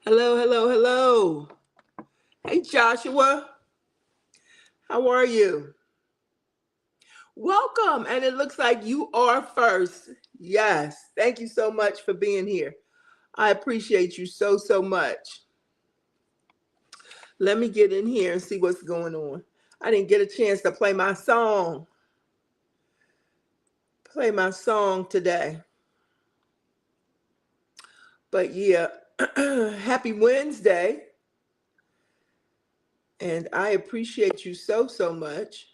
Hello, hello, hello. Hey, Joshua. How are you? Welcome. And it looks like you are first. Yes. Thank you so much for being here. I appreciate you so, so much. Let me get in here and see what's going on. I didn't get a chance to play my song. Today. But yeah, happy Wednesday. And I appreciate you so, so much.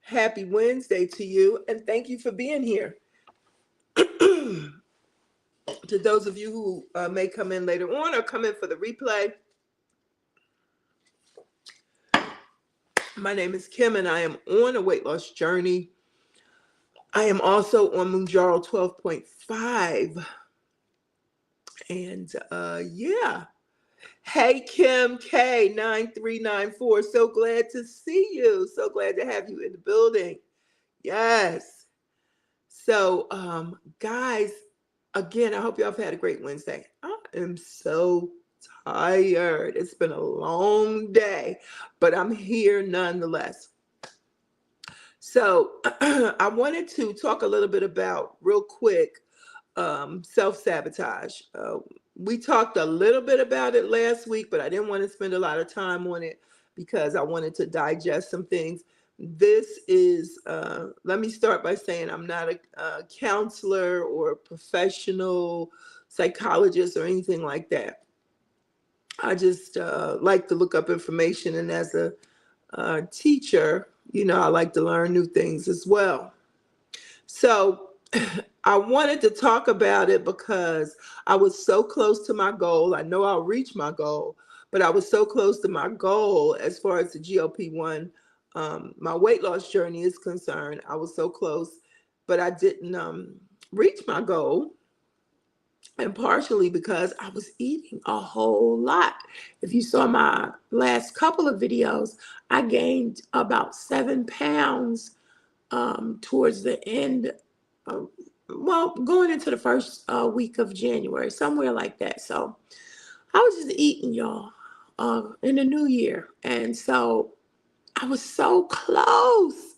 Happy Wednesday to you. And thank you for being here. To those of you who may come in later on or come in for the replay, my name is Kim and I am on a weight loss journey. I am also on Mounjaro 12.5. And yeah. Hey, Kim K9394. So glad to see you. So glad to have you in the building. Yes. So, guys, again, I hope y'all have had a great Wednesday. I am so tired. It's been a long day, but I'm here nonetheless. So I wanted to talk a little bit about, real quick, self-sabotage. We talked a little bit about it last week, but I didn't want to spend a lot of time on it because I wanted to digest some things. This is, let me start by saying I'm not a counselor or a professional psychologist or anything like that. I just like to look up information, and as a teacher, I like to learn new things as well. So I wanted to talk about it because I was so close to my goal. I know I'll reach my goal, but I was so close to my goal as far as the GLP-1, my weight loss journey is concerned. I was so close, but I didn't reach my goal. And partially because I was eating a whole lot. If you saw my last couple of videos, I gained about 7 pounds towards the end of, going into the first week of January, somewhere like that. So I was just eating, y'all, in the new year. And so I was so close.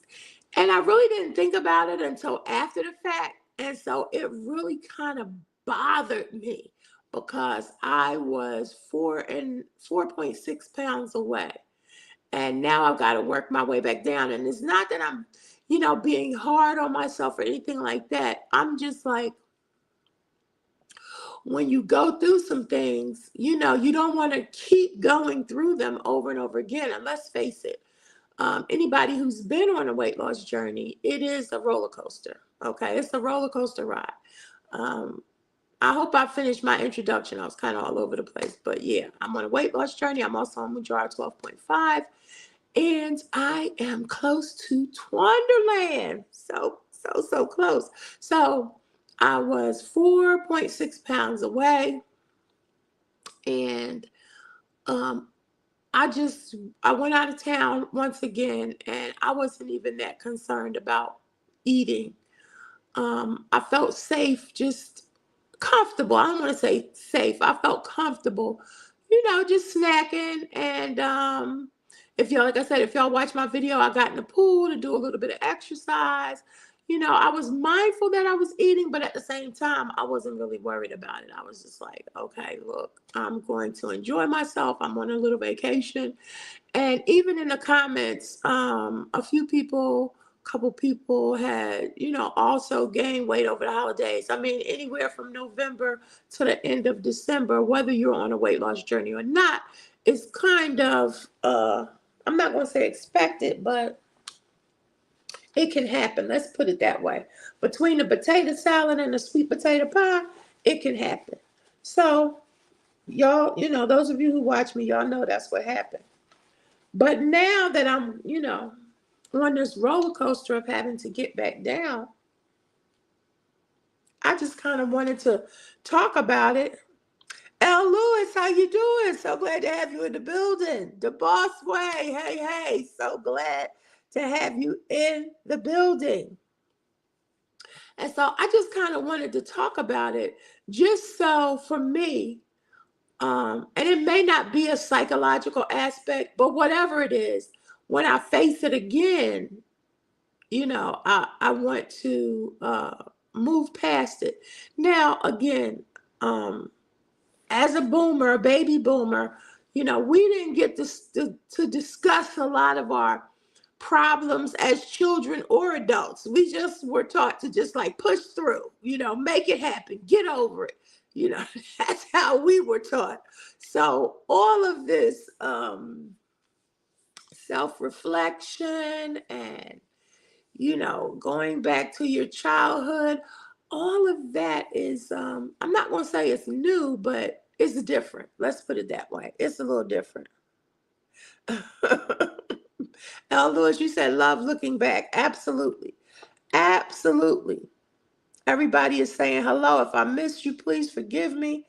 And I really didn't think about it until after the fact. And so it really kind of bothered me because I was 4.6 pounds away. And now I've got to work my way back down. And it's not that I'm, being hard on myself or anything like that. I'm just like, when you go through some things, you don't want to keep going through them over and over again. And let's face it, anybody who's been on a weight loss journey, it is a roller coaster. Okay, it's a roller coaster ride. I hope I finished my introduction. I was kind of all over the place, but yeah, I'm on a weight loss journey. I'm also on Mounjaro 12.5, and I am close to Twonderland. So close. So I was 4.6 pounds away, and um, I went out of town once again, and I wasn't even that concerned about eating. I felt safe, just comfortable. I don't want to say safe. I felt comfortable, just snacking. And like I said, if y'all watch my video, I got in the pool to do a little bit of exercise. I was mindful that I was eating, but at the same time, I wasn't really worried about it. I was just like, okay, look, I'm going to enjoy myself. I'm on a little vacation. And even in the comments, couple people had, also gained weight over the holidays. I mean, anywhere from November to the end of December, whether you're on a weight loss journey or not, is kind of, I'm not going to say expected, but it can happen. Let's put it that way. Between the potato salad and the sweet potato pie, it can happen. So, y'all, those of you who watch me, y'all know that's what happened. But now that I'm, on this roller coaster of having to get back down, I just kind of wanted to talk about it. L. Lewis, how you doing? So glad to have you in the building. The Boss Way, hey, so glad to have you in the building. And so I just kind of wanted to talk about it just so for me, And it may not be a psychological aspect, but whatever it is, when I face it again, I want to move past it. Now, again, um, as a boomer, a baby boomer, we didn't get to discuss a lot of our problems as children or adults. We just were taught to just like push through, make it happen, get over it. That's how we were taught. So all of this self-reflection and going back to your childhood, all of that is, I'm not going to say it's new, but it's different. Let's put it that way. It's a little different. El Lewis, you said love looking back. Absolutely. Absolutely. Everybody is saying hello. If I missed you, please forgive me.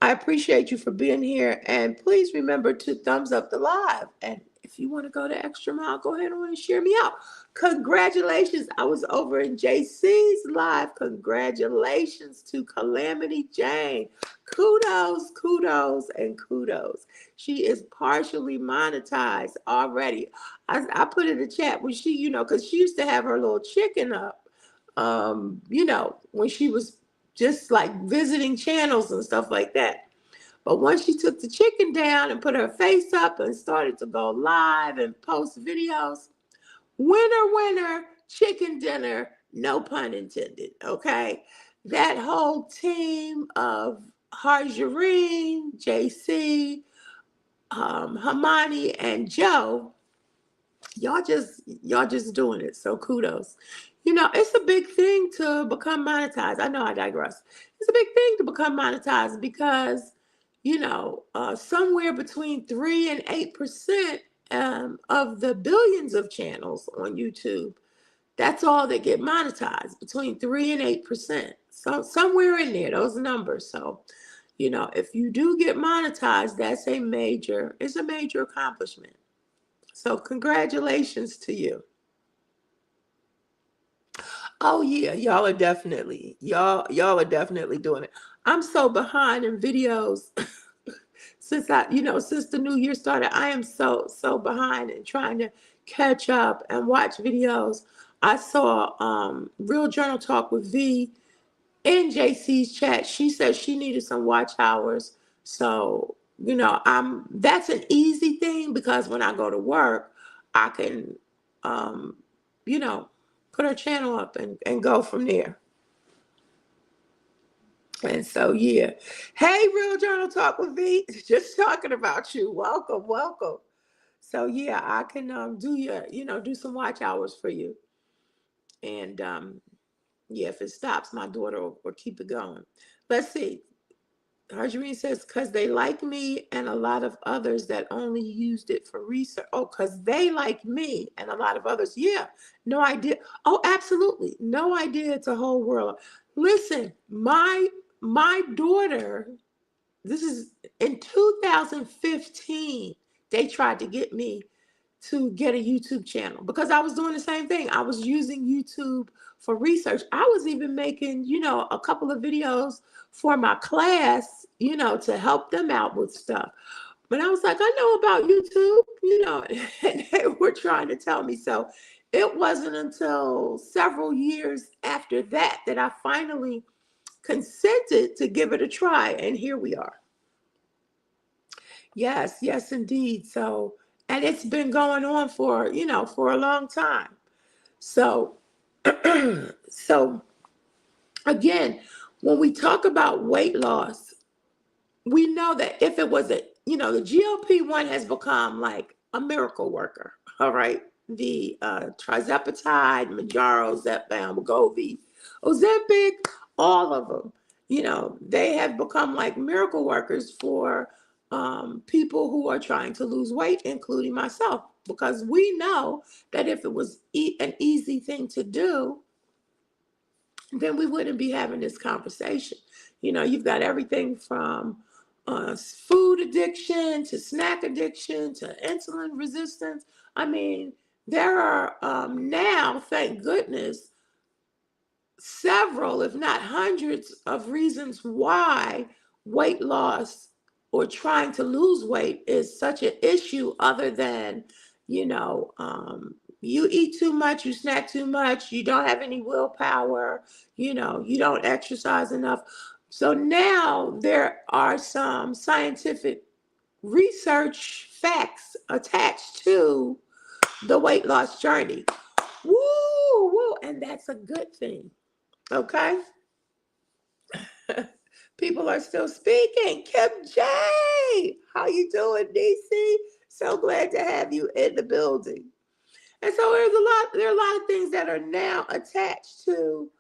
I appreciate you for being here. And please remember to thumbs up the live. And if you want to go the extra mile, go ahead and share me out. Congratulations. I was over in JC's live. Congratulations to Calamity Jane. Kudos, kudos, and kudos. She is partially monetized already. I put in the chat when she, because she used to have her little chicken up. When she was just like visiting channels and stuff like that. But once she took the chicken down and put her face up and started to go live and post videos, winner, chicken dinner, no pun intended, okay? That whole team of Harjareen, JC, Hamani, and Joe, y'all just doing it. So kudos. It's a big thing to become monetized. I know I digress. It's a big thing to become monetized because, somewhere between 3 and 8% of the billions of channels on YouTube, that's all that get monetized, between 3 and 8%. So somewhere in there, those numbers. So, if you do get monetized, it's a major accomplishment. So congratulations to you. Oh yeah, y'all are definitely doing it. I'm so behind in videos since since the new year started. I am so behind in trying to catch up and watch videos. I saw Real Journal Talk with V in JC's chat. She said she needed some watch hours. So, that's an easy thing because when I go to work, I can put her channel up and go from there. And so, yeah. Hey, Real Journal Talk with V. Just talking about you. Welcome, welcome. So, yeah, I can do some watch hours for you. And, yeah, if it stops, my daughter will keep it going. Let's see. Harjareen says, because they like me and a lot of others that only used it for research. Oh, because they like me and a lot of others. Yeah, no idea. Oh, absolutely. No idea. It's a whole world. Listen, my daughter, this is in 2015, they tried to get me to get a YouTube channel because I was doing the same thing. I was using YouTube for research. I was even making, a couple of videos for my class, to help them out with stuff. But I was like, I know about YouTube, and they were trying to tell me. So it wasn't until several years after that that I finally consented to give it a try. And here we are. Yes, indeed. So, and it's been going on for a long time. So, so again, when we talk about weight loss, we know that if it was the GLP-1 has become like a miracle worker. All right. The trizepatide, Mounjaro, Zepbound, Wegovy, Ozempic, all of them, they have become like miracle workers for people who are trying to lose weight, including myself, because we know that if it was an easy thing to do, then we wouldn't be having this conversation. You've got everything from food addiction to snack addiction to insulin resistance. I mean, there are now, thank goodness, several, if not hundreds, of reasons why weight loss or trying to lose weight is such an issue, other than, you know, you eat too much, you snack too much, you don't have any willpower, you don't exercise enough. So now there are some scientific research facts attached to the weight loss journey. Woo, woo, and that's a good thing. Okay. People are still speaking. Kim J, how you doing, DC? So glad to have you in the building. And so there are a lot of things that are now attached to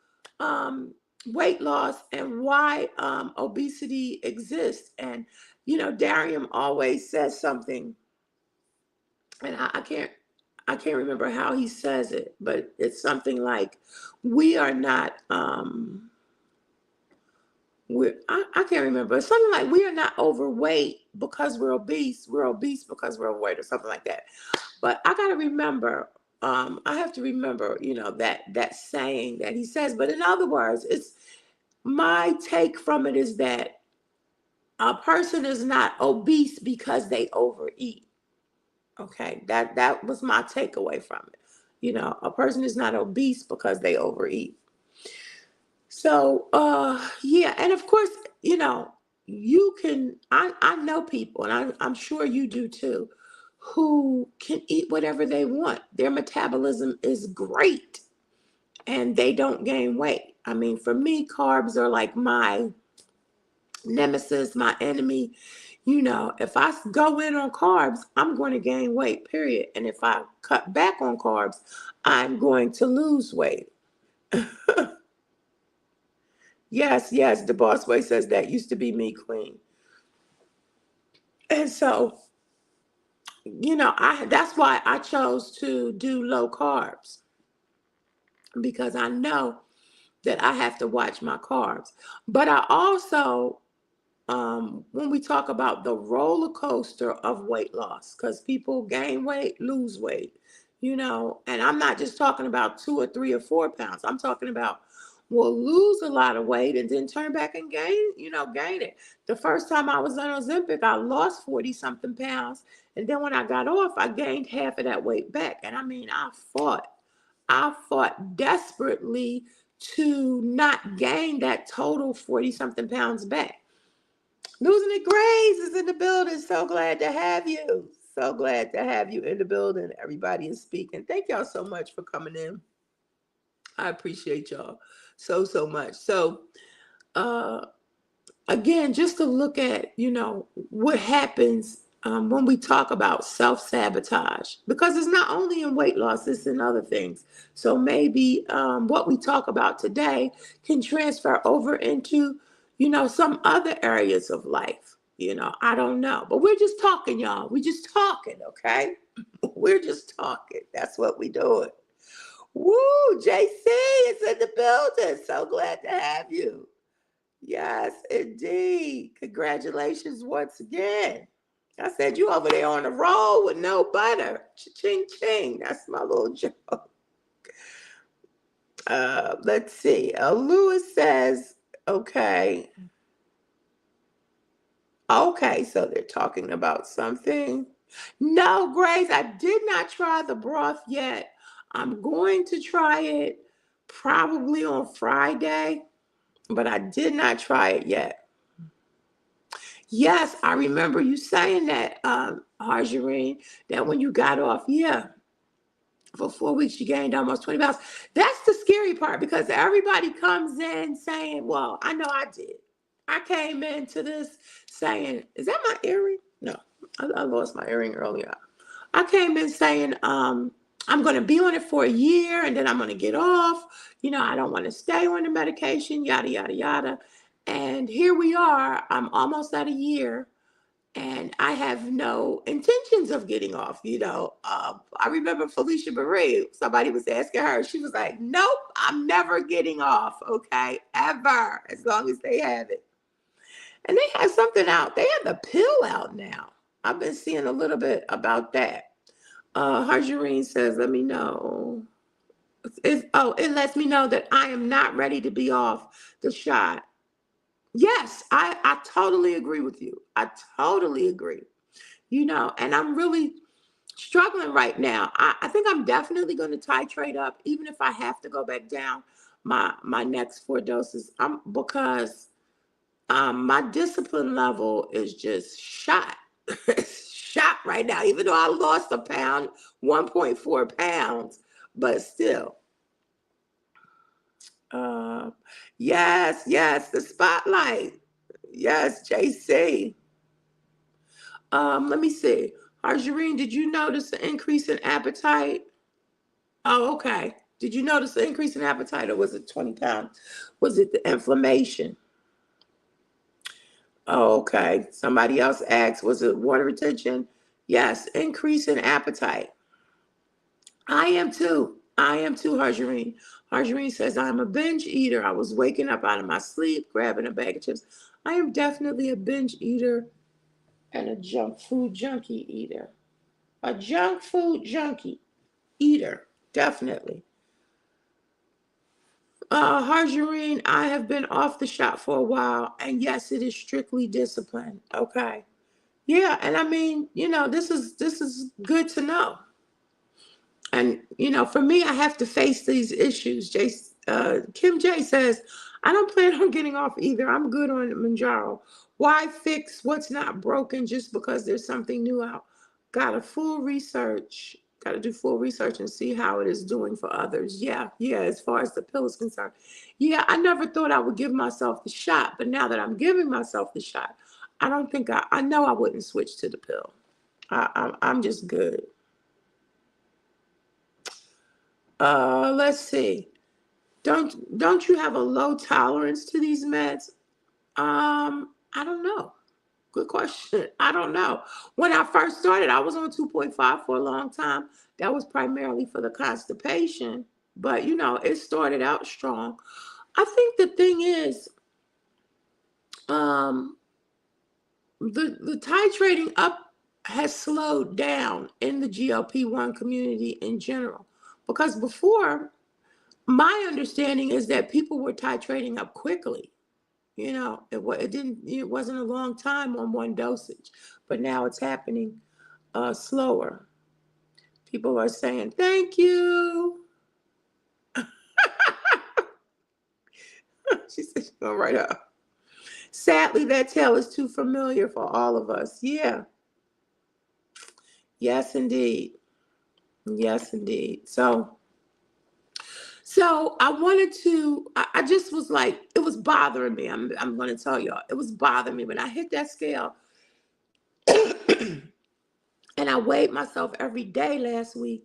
weight loss and why obesity exists. And Darium always says something, and I can't remember how he says it, but it's something like, we are not I can't remember. It's something like, we are not overweight because we're obese. We're obese because we're overweight, or something like that. But I gotta remember. I have to remember, that saying that he says. But in other words, it's my take from it is that a person is not obese because they overeat. Okay, that was my takeaway from it. A person is not obese because they overeat. So, yeah, and of course, you can. I know people, and I'm sure you do too, who can eat whatever they want. Their metabolism is great, and they don't gain weight. I mean, for me, carbs are like my nemesis, my enemy. If I go in on carbs, I'm going to gain weight, period. And if I cut back on carbs, I'm going to lose weight. Yes, yes, the boss way says that used to be me, queen. And so, that's why I chose to do low carbs, because I know that I have to watch my carbs. But I also, when we talk about the roller coaster of weight loss, because people gain weight, lose weight, and I'm not just talking about 2 or 3 or 4 pounds. I'm talking about, will lose a lot of weight and then turn back and gain it. The first time I was on Ozempic, I lost 40 something pounds. And then when I got off, I gained half of that weight back. And I mean, I fought desperately to not gain that total 40 something pounds back. Losing It Grace is in the building. So glad to have you. So glad to have you in the building. Everybody is speaking. Thank y'all so much for coming in. I appreciate y'all so much. So, uh, again, just to look at, what happens when we talk about self-sabotage, because it's not only in weight loss, it's in other things. So maybe what we talk about today can transfer over into, some other areas of life. I don't know, but we're just talking, y'all. We're just talking, okay? We're just talking. That's what we doing. Woo, JC is in the building. So glad to have you. Yes, indeed. Congratulations once again. I said, you over there on the roll with no butter. Ching ching. That's my little joke. Let's see. Lewis says, okay. Okay, so they're talking about something. No, Grace, I did not try the broth yet. I'm going to try it probably on Friday, but I did not try it yet. Yes, I remember you saying that, Harjarine, that when you got off, yeah, for 4 weeks, you gained almost 20 pounds. That's the scary part, because everybody comes in saying, well, I know I did. I came into this saying, is that my earring? No, I lost my earring earlier. I came in saying, I'm going to be on it for a year and then I'm going to get off. I don't want to stay on the medication, yada, yada, yada. And here we are. I'm almost at a year and I have no intentions of getting off. I remember Felicia Marie, somebody was asking her, she was like, nope, I'm never getting off. Okay, ever, as long as they have it. And they have something out. They have the pill out now. I've been seeing a little bit about that. Harjarine says, let me know. It lets me know that I am not ready to be off the shot. Yes, I totally agree with you. I totally agree. And I'm really struggling right now. I think I'm definitely going to titrate up, even if I have to go back down my next 4 doses. Because my discipline level is just shot. It's shot right now, even though I lost a pound, 1.4 pounds, but still. Uh, yes, the spotlight. Yes, JC. Let me see. Arjurine, did you notice an increase in appetite? Oh, okay. Did you notice an increase in appetite, or was it 20 pounds? Was it the inflammation? Oh, okay. Somebody else asked, was it water retention? Yes, increase in appetite. I am too. I am too, Harjurine. Harjurine says, I'm a binge eater. I was waking up out of my sleep, grabbing a bag of chips. I am definitely a binge eater and a junk food junkie eater. A junk food junkie eater, definitely. Harjurine, I have been off the shop for a while, and yes, it is strictly discipline. Okay. Yeah, and I mean, this is good to know. And for me, I have to face these issues. Kim J says, I don't plan on getting off either. I'm good on Manjaro. Why fix what's not broken just because there's something new out? Got to do full research and see how it is doing for others. Yeah, as far as the pill is concerned. Yeah, I never thought I would give myself the shot, but now that I'm giving myself the shot, I don't think I know I wouldn't switch to the pill. I'm just good. Let's see. Don't you have a low tolerance to these meds? I don't know. Good question. I don't know. When I first started, I was on 2.5 for a long time. That was primarily for the constipation, but it started out strong. I think the thing is, um, the titrating up has slowed down in the GLP-1 community in general, because before, my understanding is that people were titrating up quickly. It wasn't a long time on one dosage, but now it's happening slower. People are saying thank you. She said she's going right up. Sadly, that tale is too familiar for all of us. Yeah. Yes, indeed. Yes, indeed. So I wanted to. I just was like, it was bothering me. I'm going to tell y'all, it was bothering me when I hit that scale. And I weighed myself every day last week,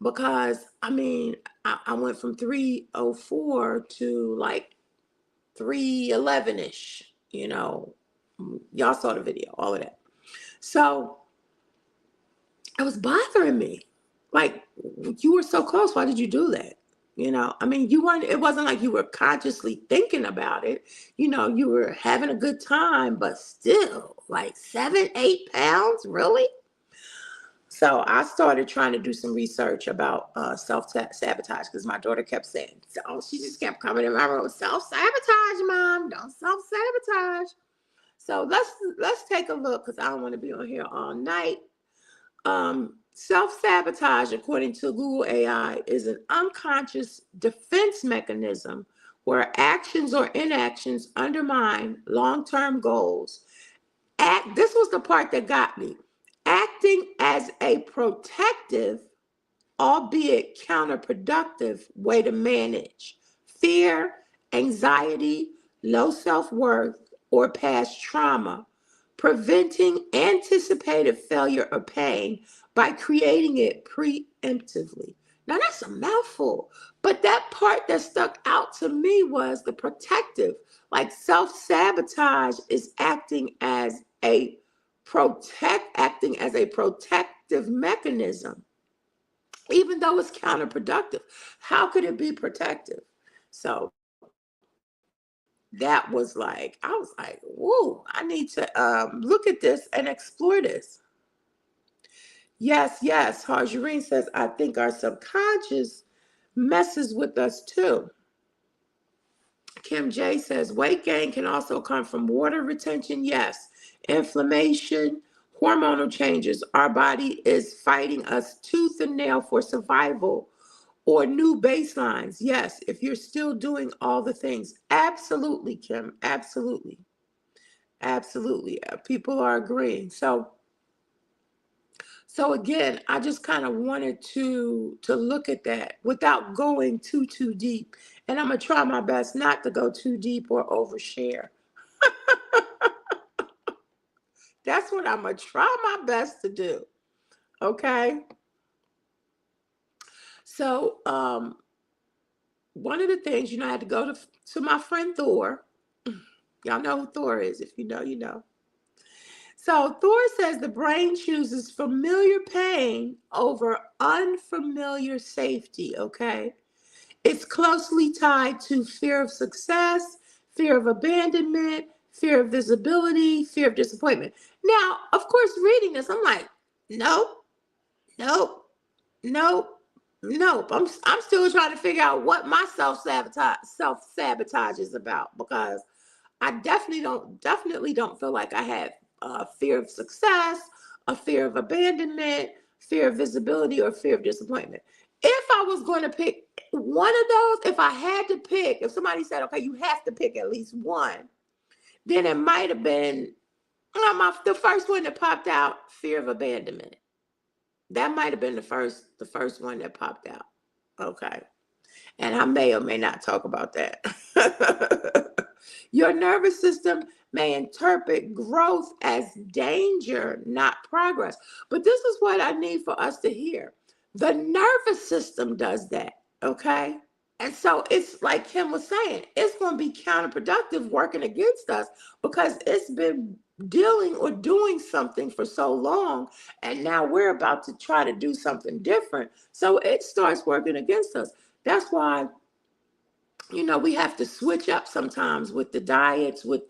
because I went from 304 to like 311-ish. Y'all saw the video, all of that. So it was bothering me. Like, you were so close. Why did you do that? You weren't, it wasn't like you were consciously thinking about it. You were having a good time, but still, like 7-8 pounds, really? So I started trying to do some research about self-sabotage, because my daughter kept saying, so she just kept coming in my room, self-sabotage, Mom, don't self-sabotage. So let's take a look, because I don't want to be on here all night. Self-sabotage, according to Google AI, is an unconscious defense mechanism where actions or inactions undermine long-term goals. This was the part that got me. Acting as a protective, albeit counterproductive, way to manage fear, anxiety, low self-worth, or past trauma, preventing anticipated failure or pain by creating it preemptively. Now that's a mouthful, but that part that stuck out to me was the protective. Like, self-sabotage is acting as a protective mechanism, even though it's counterproductive. How could it be protective? So that was like, I was like, whoa, I need to look at this and explore this. Yes, Harjurine says, I think our subconscious messes with us too. Kim J says weight gain can also come from water retention. Yes. Inflammation, hormonal changes. Our body is fighting us tooth and nail for survival or new baselines. Yes. If you're still doing all the things. Absolutely, Kim. Absolutely. Absolutely. People are agreeing. So again, I just kind of wanted to look at that without going too deep. And I'm gonna try my best not to go too deep or overshare. That's what I'm gonna try my best to do. Okay. So one of the things, I had to go to my friend Thor. Y'all know who Thor is. If you know, you know. So Thor says the brain chooses familiar pain over unfamiliar safety. Okay. It's closely tied to fear of success, fear of abandonment, fear of visibility, fear of disappointment. Now, of course, reading this, I'm like, nope, nope, nope, nope. I'm still trying to figure out what my self sabotage is about, because I definitely don't feel like I had fear of success, a fear of abandonment, fear of visibility, or fear of disappointment. If I was going to pick one of those, if I had to pick, if somebody said, okay, you have to pick at least one, then it might have been the first one that popped out, fear of abandonment. That might have been the first one that popped out. Okay. And I may or may not talk about that. Your nervous system may interpret growth as danger, not progress. But this is what I need for us to hear. The nervous system does that, okay? And so it's like Kim was saying, it's going to be counterproductive working against us because it's been dealing or doing something for so long. And now we're about to try to do something different. So it starts working against us. That's why, we have to switch up sometimes with the diets, well,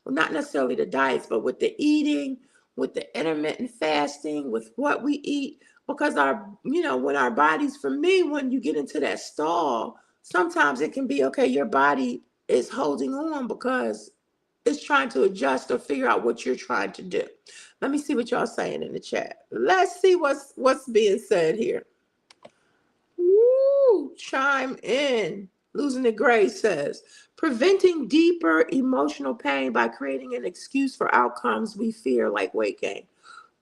not necessarily the diets, but with the eating, with the intermittent fasting, with what we eat, because when our bodies, for me, when you get into that stall, sometimes it can be, okay, your body is holding on because it's trying to adjust or figure out what you're trying to do. Let me see what y'all saying in the chat. Let's see what's being said here. Woo, chime in. Losing the Gray says, preventing deeper emotional pain by creating an excuse for outcomes we fear, like weight gain.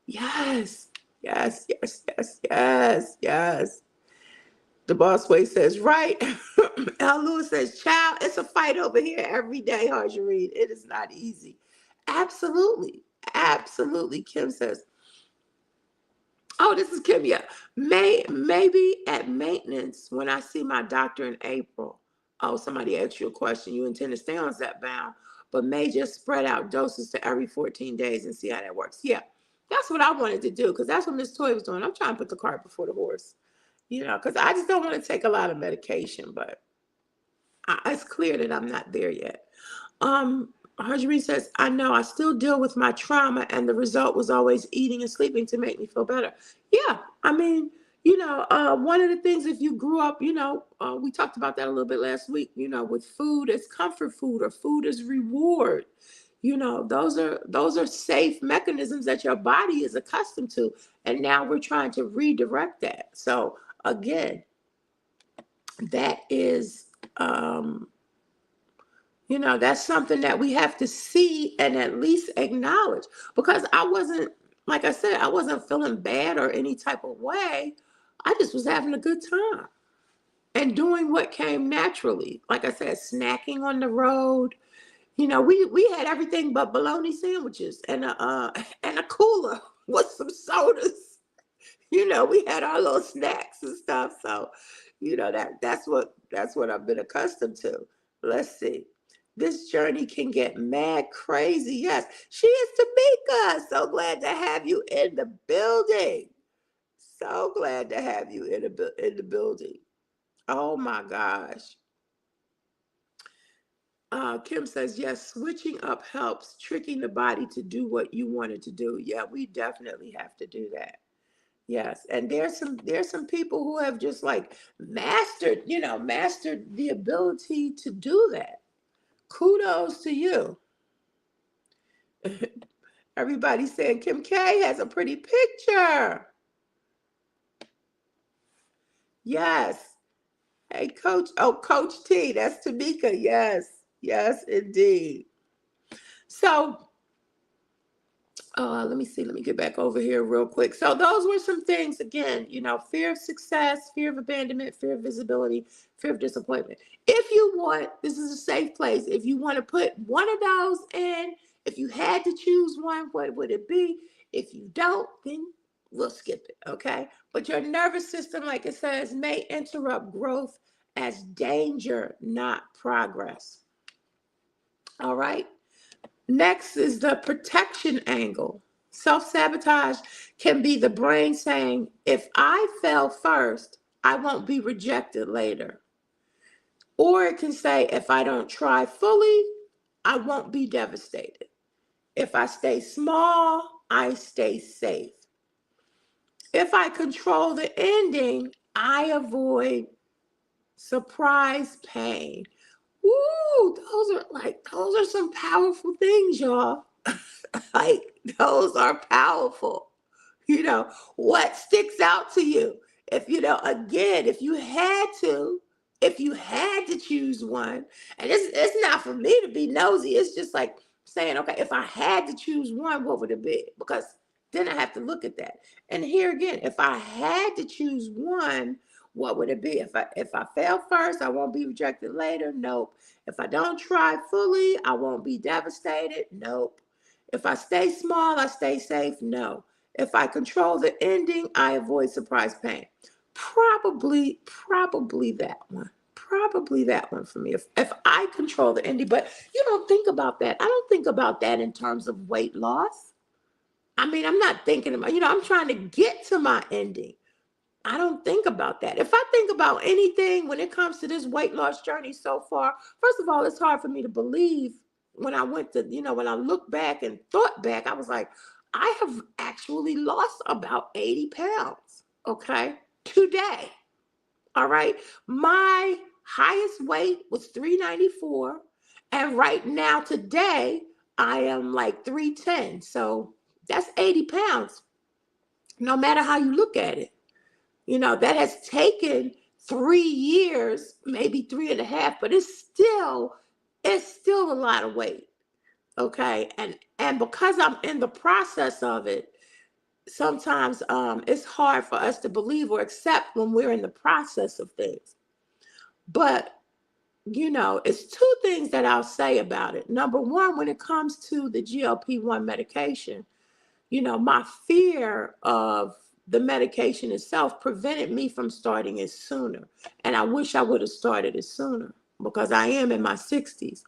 Yes, yes, yes, yes, yes, yes. The Boss Way says, right. L. Lewis says, child, it's a fight over here every day, Harjorie. It is not easy. Absolutely. Absolutely. Kim says, oh, this is Kim. Yeah. Maybe at maintenance when I see my doctor in April. Oh, somebody asked you a question. You intend to stay on Zepbound, but may just spread out doses to every 14 days and see how that works. Yeah. That's what I wanted to do, because that's what Miss Toy was doing. I'm trying to put the cart before the horse, because I just don't want to take a lot of medication, but it's clear that I'm not there yet. Marjorie says, I know I still deal with my trauma, and the result was always eating and sleeping to make me feel better. Yeah, I mean, one of the things, if you grew up, we talked about that a little bit last week, with food as comfort food or food as reward. Those are safe mechanisms that your body is accustomed to, and now we're trying to redirect that. So again, that is that's something that we have to see and at least acknowledge, because I wasn't, like I said, I wasn't feeling bad or any type of way. I just was having a good time and doing what came naturally. Like I said, snacking on the road. We had everything but bologna sandwiches and a cooler with some sodas. We had our little snacks and stuff. So, that's what I've been accustomed to. Let's see. This journey can get mad crazy. Yes, she is Tamika. So glad to have you in the building. So glad to have you in the building. Oh my gosh. Kim says, yes, switching up helps, tricking the body to do what you wanted to do. Yeah, we definitely have to do that. Yes, and there's some people who have just like mastered the ability to do that. Kudos to you. Everybody saying Kim K has a pretty picture. Yes. Hey, Coach. Oh, Coach T. That's Tamika. Yes. Yes, indeed. So, let me see. Let me get back over here real quick. So those were some things, again, fear of success, fear of abandonment, fear of visibility, fear of disappointment. If you want, this is a safe place. If you want to put one of those in, if you had to choose one, what would it be? If you don't, then we'll skip it, okay? But your nervous system, like it says, may interrupt growth as danger, not progress. All right? Next is the protection angle. Self-sabotage can be the brain saying, if I fail first, I won't be rejected later. Or it can say, if I don't try fully, I won't be devastated. If I stay small, I stay safe. If I control the ending, I avoid surprise pain. Woo, those are some powerful things, y'all. Like, those are powerful. What sticks out to you? Again, if you had to choose one, and it's not for me to be nosy, it's just like saying, okay, if I had to choose one, what would it be? Because then I have to look at that. And here again, if I had to choose one, what would it be? If I fail first, I won't be rejected later. Nope. If I don't try fully, I won't be devastated. Nope. If I stay small, I stay safe. No. If I control the ending, I avoid surprise pain. Probably that one. Probably that one for me. If I control the ending, but you don't think about that. I don't think about that in terms of weight loss. I mean, I'm not thinking about, I'm trying to get to my ending. I don't think about that. If I think about anything when it comes to this weight loss journey so far, first of all, it's hard for me to believe when I went to, when I look back and thought back, I was like, I have actually lost about 80 pounds, okay, today. All right. My highest weight was 394. And right now, today, I am like 310. So that's 80 pounds, no matter how you look at it. That has taken 3 years, maybe 3.5, but it's still a lot of weight. Okay. And because I'm in the process of it, sometimes it's hard for us to believe or accept when we're in the process of things. But it's two things that I'll say about it. Number one, when it comes to the GLP-1 medication, my fear of the medication itself prevented me from starting it sooner. And I wish I would have started it sooner because I am in my 60s.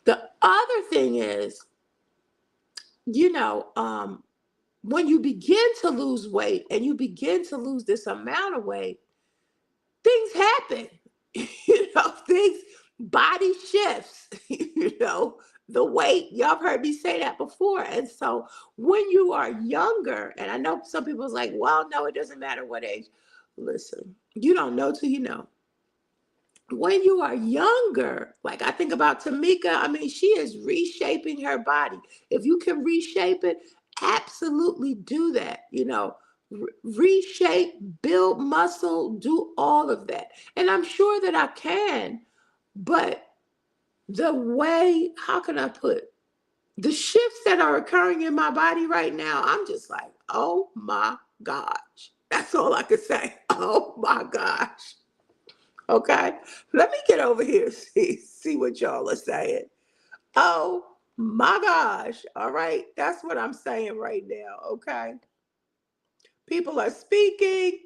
The other thing is, when you begin to lose weight and you begin to lose this amount of weight, things happen. Things, body shifts, the weight. Y'all have heard me say that before. And so when you are younger, and I know some people's like, well, no, it doesn't matter what age. Listen, you don't know till you know. When you are younger, like I think about Tamika, I mean, she is reshaping her body. If you can reshape it, absolutely do that. Reshape, build muscle, do all of that. And I'm sure that I can, but the way, how can I put, the shifts that are occurring in my body right now, I'm just like, oh my gosh. That's all I could say. Oh my gosh. Okay. Let me get over here, see what y'all are saying. Oh my gosh. All right. That's what I'm saying right now. Okay. People are speaking.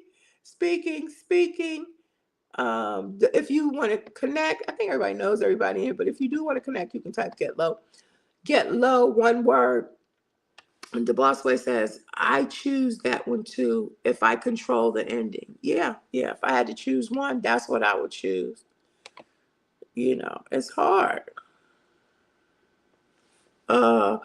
If you want to connect, I think everybody knows everybody in, but if you do want to connect, you can type get low, one word. And the boss way says, I choose that one too if I control the ending. Yeah. If I had to choose one, that's what I would choose. It's hard. The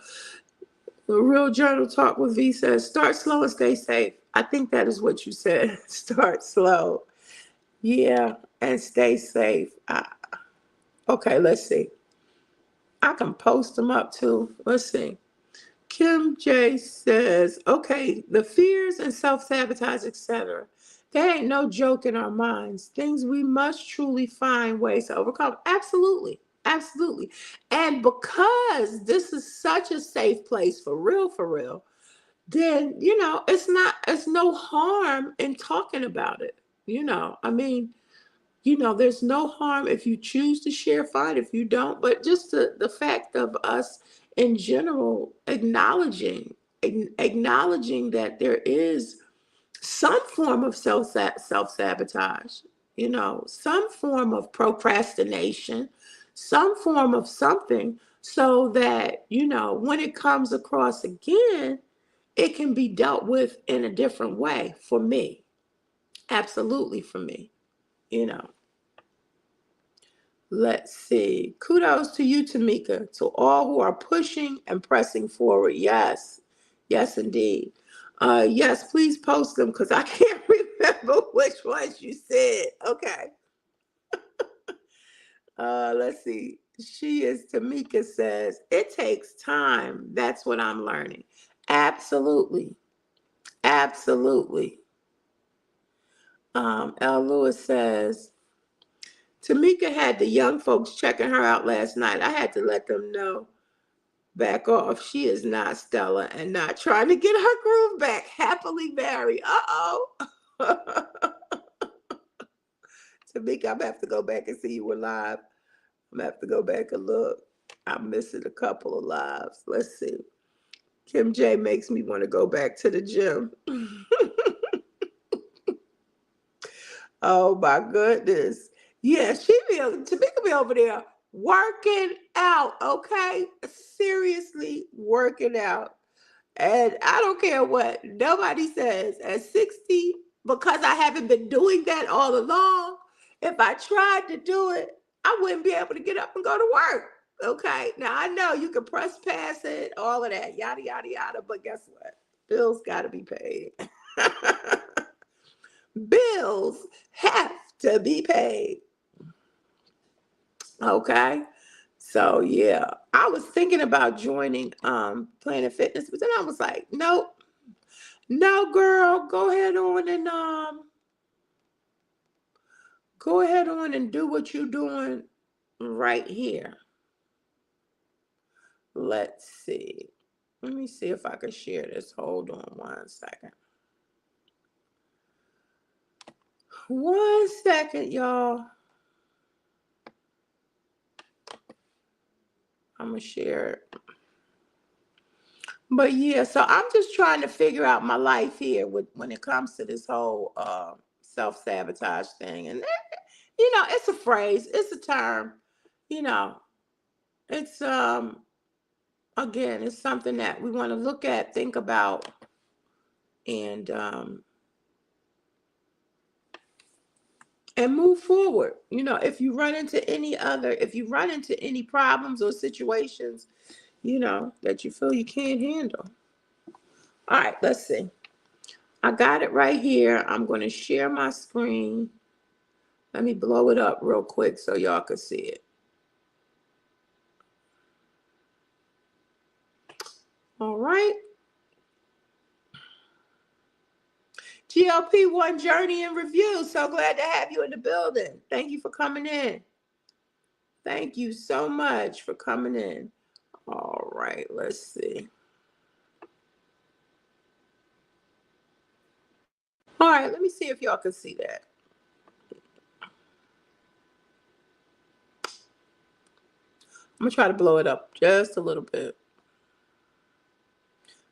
Real Journal Talk with V says, start slow and stay safe. I think that is what you said. Start slow. Yeah, and stay safe. Okay, let's see. I can post them up too. Let's see. Kim J says, okay, the fears and self-sabotage, etc. There ain't no joke in our minds. Things we must truly find ways to overcome. Absolutely. Absolutely. And because this is such a safe place for real, then, it's no harm in talking about it. I mean, there's no harm if you choose to share, fine. If you don't, but just the fact of us in general acknowledging that there is some form of self-sabotage, some form of procrastination, some form of something, so that, when it comes across again, it can be dealt with in a different way for me. Absolutely, for me, you know. Let's see. Kudos to you, Tamika, to all who are pushing and pressing forward. Yes. Yes, indeed. Yes, please post them because I can't remember which ones you said. Okay. Let's see. Tamika says, it takes time. That's what I'm learning. Absolutely. Absolutely. L. Lewis says, Tamika had the young folks checking her out last night. I had to let them know, back off. She is not Stella and not trying to get her groove back. Happily married. Uh-oh. Tamika, I'm going to have to go back and see you were live. I'm going to have to go back and look. I'm missing a couple of lives. Let's see. Kim J makes me want to go back to the gym. Oh my goodness. Yeah, Tamika be over there working out, okay? Seriously working out. And I don't care what nobody says. At 60, because I haven't been doing that all along, if I tried to do it, I wouldn't be able to get up and go to work. Okay. Now I know you can press past it, all of that, yada, yada, yada. But guess what? Bills got to be paid. Bills have to be paid. Okay. So yeah, I was thinking about joining Planet Fitness, but then I was like, nope. No, girl, go ahead on and do what you're doing right here. Let's see. Let me see if I can share this. Hold on 1 second. 1 second, y'all. I'm gonna share it. But yeah, so I'm just trying to figure out my life here when it comes to this whole self-sabotage thing. And it's a phrase, it's a term, you know, it's again, it's something that we want to look at, think about, and and move forward. If you run into any problems or situations, that you feel you can't handle. All right, let's see. I got it right here. I'm going to share my screen. Let me blow it up real quick so y'all can see it. All right. GLP-1 Journey in Review. So glad to have you in the building. Thank you for coming in. Thank you so much for coming in. All right, let's see. All right, let me see if y'all can see that. I'm gonna try to blow it up just a little bit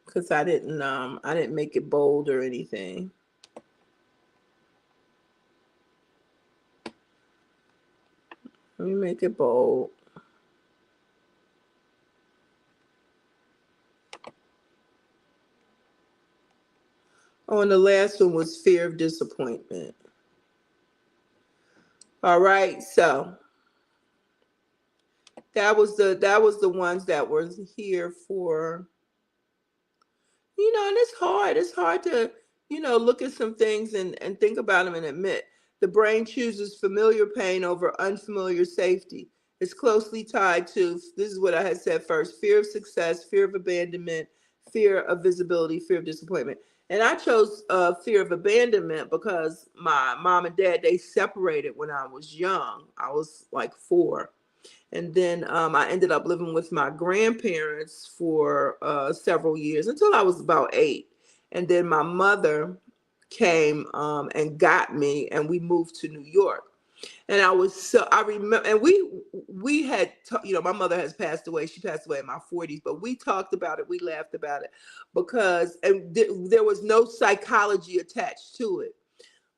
because I didn't make it bold or anything. Let me make it bold. Oh, and the last one was fear of disappointment. All right, so that was the ones that were here for, and it's hard to, look at some things and think about them and admit the brain chooses familiar pain over unfamiliar safety. It's closely tied to, this is what I had said first, fear of success, fear of abandonment, fear of visibility, fear of disappointment. And I chose fear of abandonment because my mom and dad, they separated when I was young. I was like 4. And then I ended up living with my grandparents for several years until I was about 8. And then my mother came and got me, and we moved to New York. And I remember, and we had, my mother has passed away. She passed away in my 40s, but we talked about it. We laughed about it because, and there was no psychology attached to it,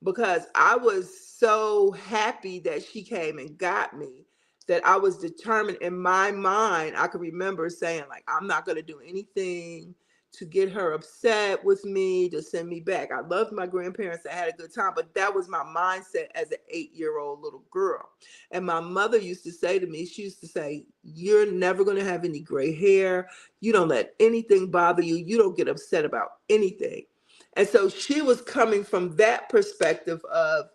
because I was so happy that she came and got me that I was determined in my mind. I could remember saying, like, I'm not going to do anything to get her upset with me, to send me back. I loved my grandparents. I had a good time, but that was my mindset as an 8-year-old little girl. And my mother used to say to me, she used to say, you're never going to have any gray hair. You don't let anything bother you. You don't get upset about anything. And so she was coming from that perspective of,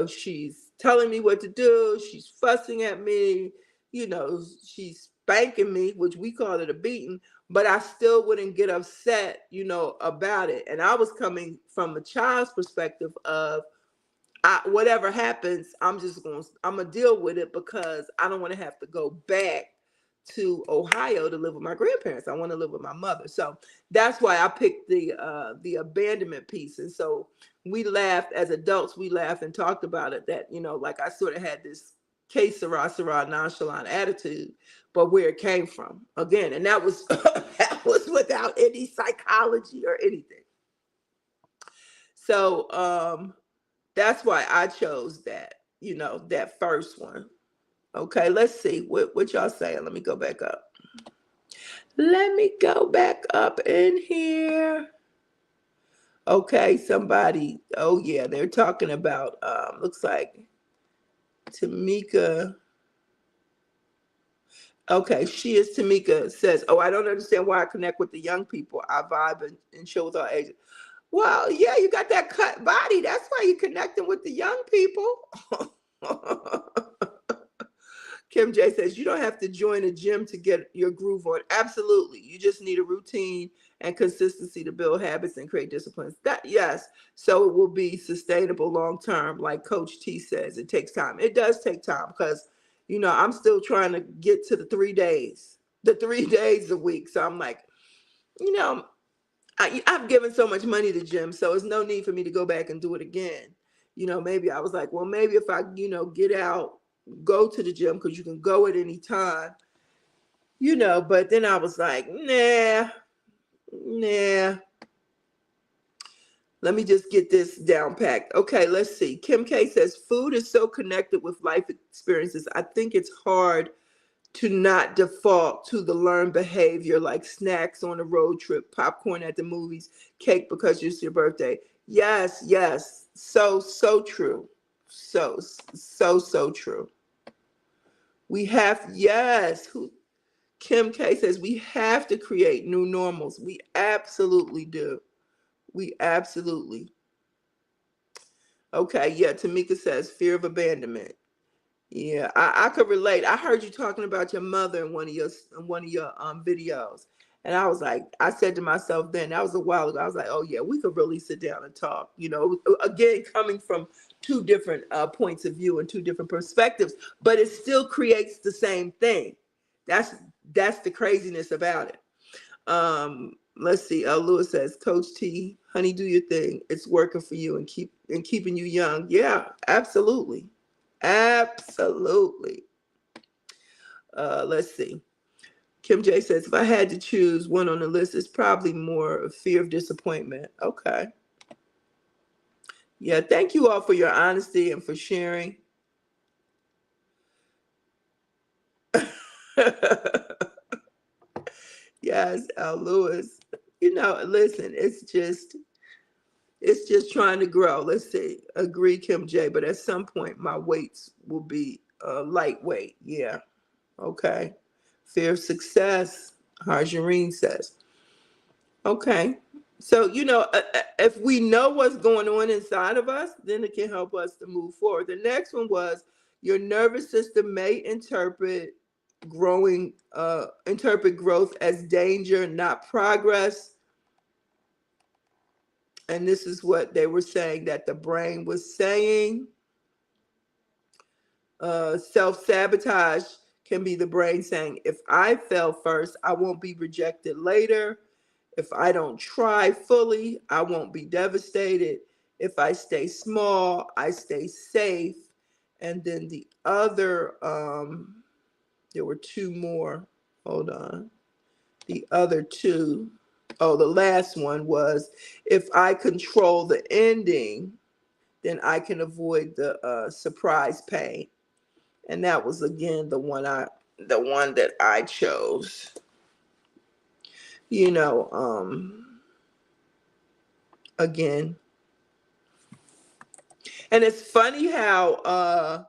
she's telling me what to do. She's fussing at me. She's spanking me, which we call it a beating, but I still wouldn't get upset, about it. And I was coming from a child's perspective of, whatever happens, I'm gonna deal with it because I don't want to have to go back to Ohio to live with my grandparents. I want to live with my mother. So that's why I picked the abandonment piece. And so we laughed as adults. We laughed and talked about it. That like I sort of had this case sarah nonchalant attitude, but where it came from again, and that was that was without any psychology or anything. So that's why I chose that first one. Okay, let's see what y'all saying. Let me go back up. Let me go back up in here. Okay, somebody. Oh yeah, they're talking about. Looks like Tamika. Okay, she is Tamika says, "Oh, I don't understand why I connect with the young people. I vibe and chill with all ages." Well, yeah, you got that cut body. That's why you're connecting with the young people. Kim J says, you don't have to join a gym to get your groove on. Absolutely. You just need a routine and consistency to build habits and create disciplines. Yes. So it will be sustainable long term. Like Coach T says, it takes time. It does take time because, I'm still trying to get to the 3 days a week. So I'm like, you know, I've given so much money to gym, so there's no need for me to go back and do it again. Maybe I was like, well, maybe if I, get out, go to the gym because you can go at any time, but then I was like, nah, let me just get this down packed. Okay, let's see. Kim K says, food is so connected with life experiences. I think it's hard to not default to the learned behavior like snacks on a road trip, popcorn at the movies, cake because it's your birthday. Yes, yes. So true. So true. We have, yes. Kim K says we have to create new normals. We absolutely do. We absolutely. Okay, yeah. Tamika says fear of abandonment. Yeah, I could relate. I heard you talking about your mother in one of your videos. And I was like, I said to myself then, that was a while ago. I was like, oh yeah, we could really sit down and talk. Again, coming from two different points of view and two different perspectives, but it still creates the same thing. That's that's the craziness about it. Let's see. Lewis says, Coach T, honey, do your thing. It's working for you and keeping you young. Yeah, absolutely. Absolutely. Let's see. Kim J says, if I had to choose one on the list, it's probably more of fear of disappointment. Okay. Yeah, thank you all for your honesty and for sharing. Yes, Al Lewis. Listen, it's just trying to grow. Let's see. Agree, Kim J. But at some point, my weights will be lightweight. Yeah. Okay. Fear of success, Harjareen says. Okay. So, if we know what's going on inside of us, then it can help us to move forward. The next one was, Your nervous system may interpret growth as danger, not progress. And this is what they were saying that the brain was saying. Self-sabotage can be the brain saying, if I fail first, I won't be rejected later. If I don't try fully, I won't be devastated. If I stay small, I stay safe. And then the other, there were two more. Hold on. The other two, oh, the last one was, if I control the ending, then I can avoid the surprise pain. And that was again the one that I chose. You know, again. And it's funny how I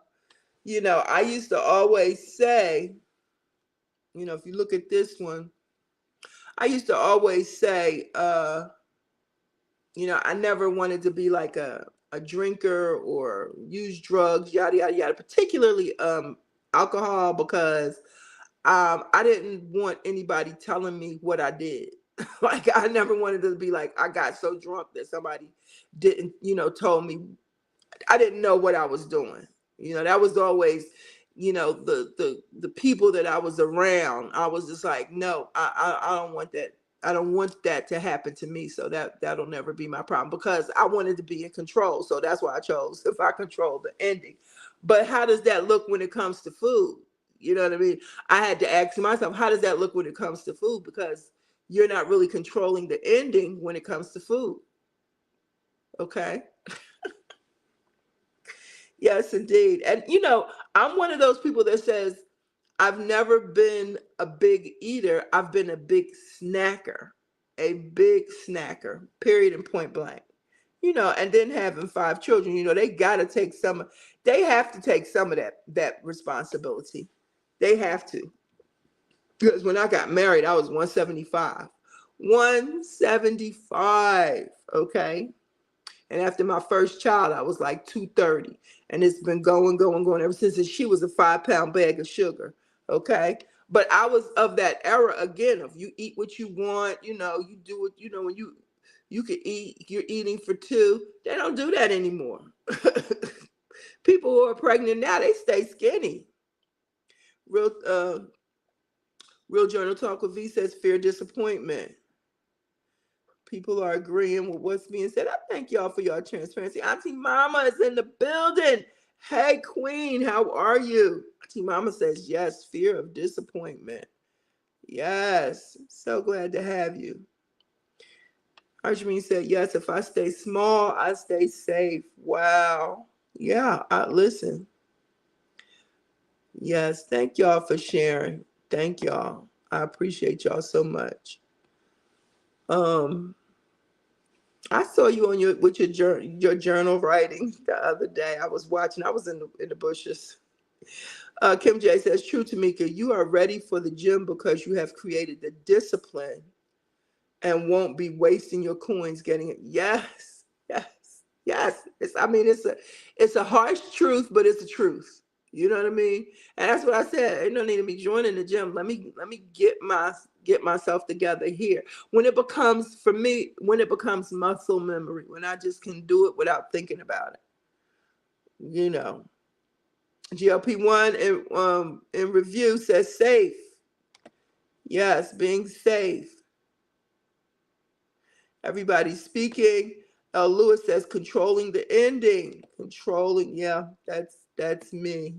used to always say, if you look at this one, I used to always say, I never wanted to be like a drinker or use drugs, yada yada yada, particularly alcohol, because I didn't want anybody telling me what I did. Like, I never wanted to be like, I got so drunk that somebody didn't, told me. I didn't know what I was doing. That was always, the people that I was around. I was just like, no, I don't want that. I don't want that to happen to me. So that'll never be my problem, because I wanted to be in control. So that's why I chose, if I control the ending. But how does that look when it comes to food? You know what I mean? I had to ask myself, how does that look when it comes to food? Because you're not really controlling the ending when it comes to food. Okay. Yes, indeed. And, I'm one of those people that says, I've never been a big eater. I've been a big snacker, period and point blank. And then having 5 children, they have to take some of that responsibility. They have to. Because when I got married, I was 175. 175, okay? And after my first child, I was like 230. And it's been going, going, going ever since. And she was a 5-pound bag of sugar. Okay. But I was of that era again of, you eat what you want, you do it, when you could eat, you're eating for two. They don't do that anymore. People who are pregnant now, they stay skinny. Real Journal Talk with V says fear disappointment. People are agreeing with what's being said. I thank y'all for your transparency. Auntie Mama is in the building. Hey, Queen, how are you? Auntie Mama says, yes, fear of disappointment. Yes, so glad to have you. Arjun said, yes, if I stay small, I stay safe. Wow. Yeah, listen. Yes, thank y'all for sharing. Thank y'all. I appreciate y'all so much. I saw you on with your journal writing the other day. I was watching. I was in the bushes. Kim J says, true, Tamika, you are ready for the gym because you have created the discipline and won't be wasting your coins getting it. Yes, yes, yes. It's a harsh truth, but it's the truth. You know what I mean? And that's what I said. Ain't no need to be joining the gym. Let me get myself together here. When it becomes muscle memory, when I just can do it without thinking about it. GLP-1 in review says safe. Yes, being safe. Everybody's speaking. Lewis says controlling the ending. Controlling, yeah, that's me.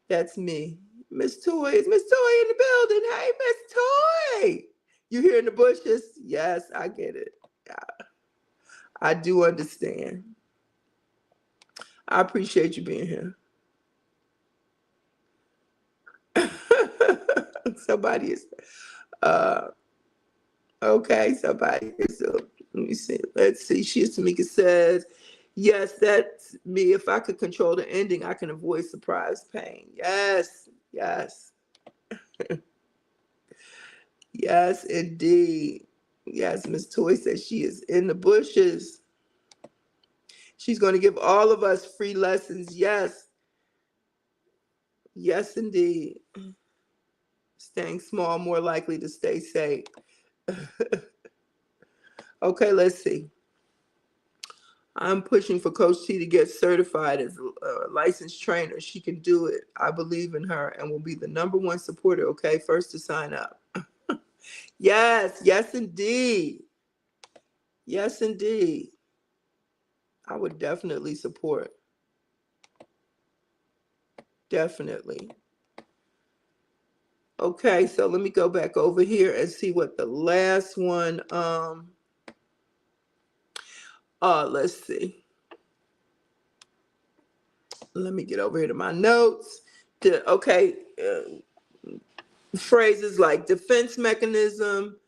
That's me. Miss Toy, is Miss Toy in the building? Hey, Miss Toy. You here in the bushes? Yes, I get it. I do understand. I appreciate you being here. Somebody is okay, somebody is let me see. Let's see. Tamika says, yes, that's me. If I could control the ending, I can avoid surprise pain. Yes, yes. Yes, indeed. Yes, Miss Toy says she is in the bushes. She's going to give all of us free lessons. Yes. Yes, indeed. Staying small, more likely to stay safe. Okay, let's see. I'm pushing for Coach T to get certified as a licensed trainer. She can do it. I believe in her and will be the number one supporter. Okay, first to sign up. Yes, yes, indeed. Yes, indeed. I would definitely support. Definitely. Okay, so let me go back over here and see what the last one. Let's see. Let me get over here to my notes. Okay, phrases like defense mechanism,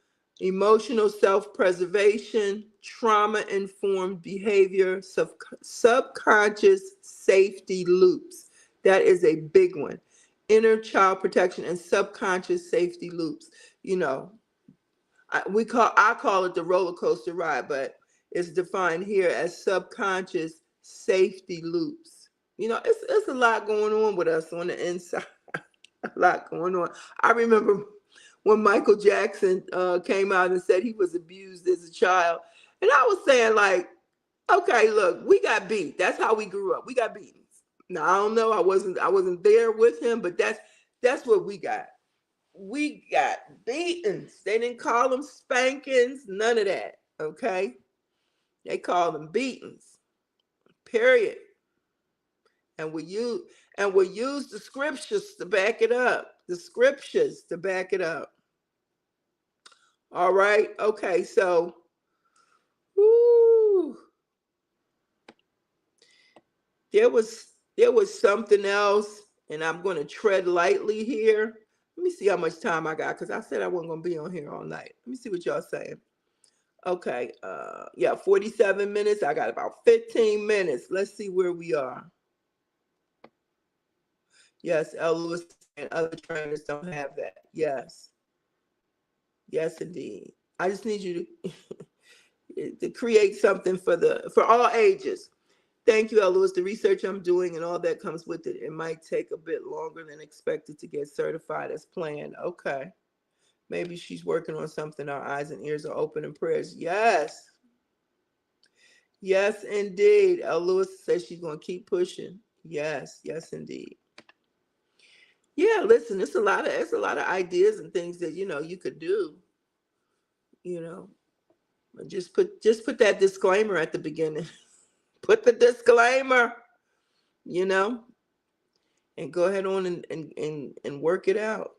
emotional self-preservation, trauma-informed behavior, subconscious safety loops. That is a big one. Inner child protection and subconscious safety loops. You know, I call it the roller coaster ride, but it's defined here as subconscious safety loops. You know, it's a lot going on with us on the inside. A lot going on. I remember when Michael Jackson came out and said he was abused as a child, and I was saying like, okay, look, we got beat. That's how we grew up. We got beaten. Now I don't know. I wasn't there with him, but that's what we got. We got beatings. They didn't call them spankings, none of that. Okay, they called them beatings. Period. And we use the scriptures to back it up. The scriptures to back it up. All right. Okay. So, whoo, there was something else, and I'm going to tread lightly here. Let me see how much time I got because I said I wasn't going to be on here all night. Let me see what y'all saying. Okay. Yeah, 47 minutes. I got about 15 minutes. Let's see where we are. Yes, L. Lewis and other trainers don't have that. Yes. Yes, indeed. I just need you to create something for all ages. Thank you, L. Lewis. The research I'm doing and all that comes with it. It might take a bit longer than expected to get certified as planned. Okay. Maybe she's working on something. Our eyes and ears are open in prayers. Yes. Yes, indeed. L. Lewis says she's going to keep pushing. Yes. Yes, indeed. Yeah, listen, it's a lot of ideas and things that you could do. You know, just put that disclaimer at the beginning. Put the disclaimer, you know, and go ahead on and work it out.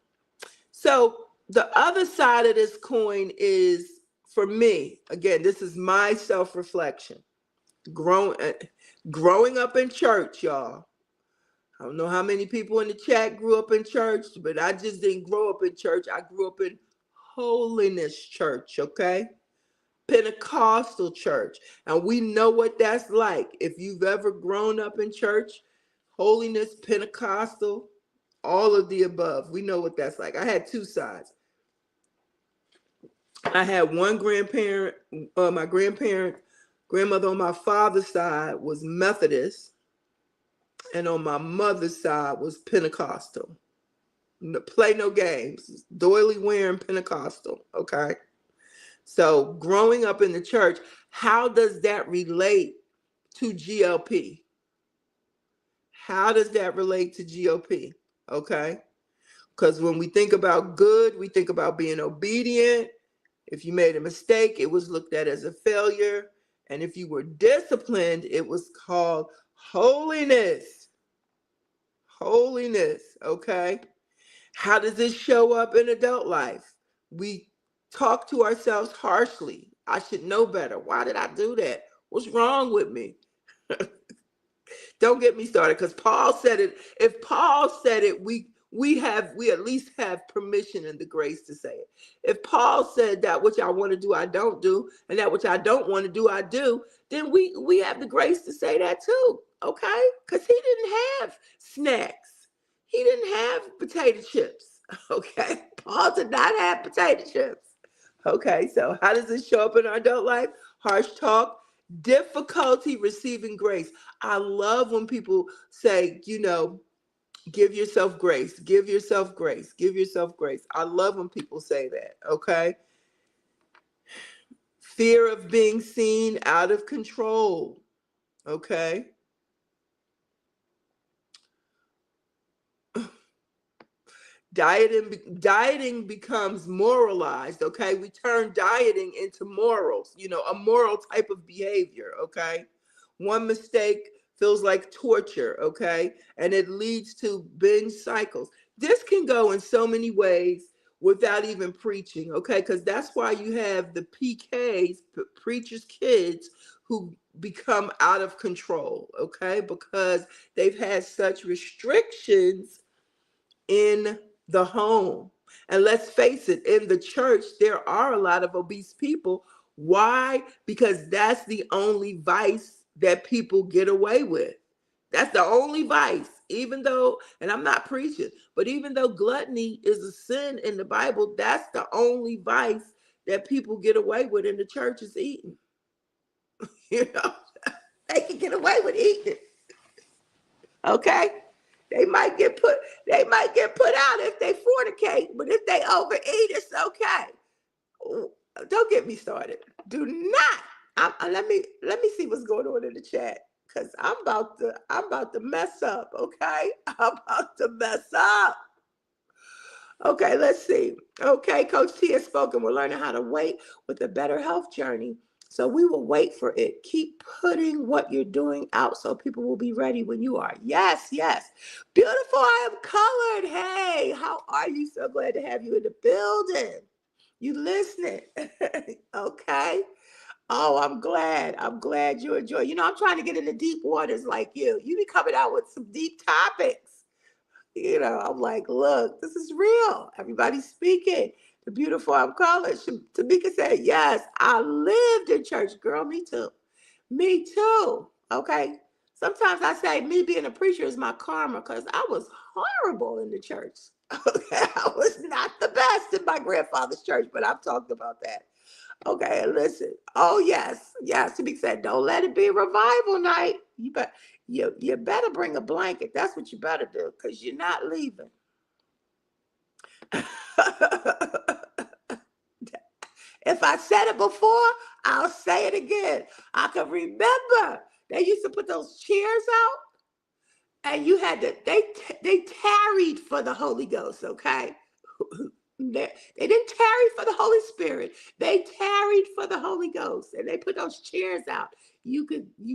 So the other side of this coin is, for me, again, this is my self-reflection. Growing up in church, y'all. I don't know how many people in the chat grew up in church, but I just didn't grow up in church. I grew up in holiness church, okay? Pentecostal church. And we know what that's like. If you've ever grown up in church, holiness, Pentecostal, all of the above, we know what that's like. I had two sides. I had one grandparent, my grandmother on my father's side was Methodist, and on my mother's side was Pentecostal. Play no games. Doily wearing Pentecostal, okay? So growing up in the church, how does that relate to GLP? How does that relate to GOP? Okay? Because when we think about good, we think about being obedient. If you made a mistake, it was looked at as a failure. And if you were disciplined, it was called holiness. Holiness, okay? How does this show up in adult life? We talk to ourselves harshly. I should know better. Why did I do that? What's wrong with me? Don't get me started, because Paul said it. If Paul said it, we at least have permission and the grace to say it. If Paul said that which I want to do, I don't do, and that which I don't want to do, I do, then we have the grace to say that too, okay? Because he didn't have snacks. He didn't have potato chips, okay? Paul did not have potato chips. Okay, so how does this show up in our adult life? Harsh talk, difficulty receiving grace. I love when people say, Give yourself grace. Give yourself grace. Give yourself grace. I love when people say that, okay? Fear of being seen, out of control, okay? Dieting becomes moralized, okay? We turn dieting into morals, a moral type of behavior, okay? One mistake feels like torture, okay? And it leads to binge cycles. This can go in so many ways without even preaching, okay? Because that's why you have the PKs, preachers' kids, who become out of control, okay? Because they've had such restrictions in the home. And let's face it, in the church, there are a lot of obese people. Why? Because that's the only vice that people get away with. That's the only vice. Even though, and I'm not preaching, but even though gluttony is a sin in the Bible, that's the only vice that people get away with in the church is eating. You know, they can get away with eating. Okay? They might get put out if they fornicate, but if they overeat, it's okay. Don't get me started. Do not. Let me see what's going on in the chat, because I'm about to mess up. Okay, I'm about to mess up. Okay, let's see. Okay, Coach T has spoken. We're learning how to wait with a better health journey. So we will wait for it. Keep putting what you're doing out so people will be ready when you are. Yes, yes. Beautiful. I am colored. Hey, how are you? So glad to have you in the building. You listening? Okay. Oh, I'm glad. I'm glad you enjoy. I'm trying to get into deep waters like you. You be coming out with some deep topics. I'm like, look, this is real. Everybody's speaking. The beautiful I'm colored. Tamika said, yes, I lived in church, girl. Me too. Me too. Okay. Sometimes I say me being a preacher is my karma because I was horrible in the church. Okay. I was not the best in my grandfather's church, but I've talked about that. Okay, and listen. Oh, yes. Yes. Tamika said, don't let it be a revival night. You better bring a blanket. That's what you better do, because you're not leaving. If I said it before, I'll say it again. I can remember they used to put those chairs out, and you had to. They tarried for the Holy Ghost. Okay, they didn't tarry for the Holy Spirit. They tarried for the Holy Ghost, and they put those chairs out. You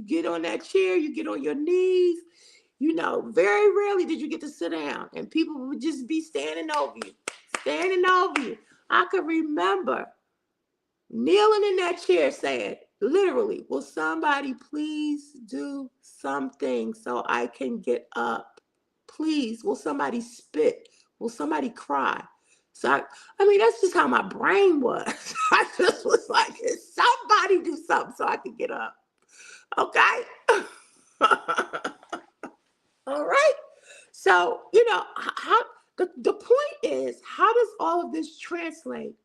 get on that chair, you get on your knees. Very rarely did you get to sit down, and people would just be standing over you, standing over you. I could remember kneeling in that chair saying, literally, will somebody please do something so I can get up? Please, will somebody spit? Will somebody cry? So, that's just how my brain was. I just was like, somebody do something so I can get up. Okay? All right. So, how the point is, how does all of this translate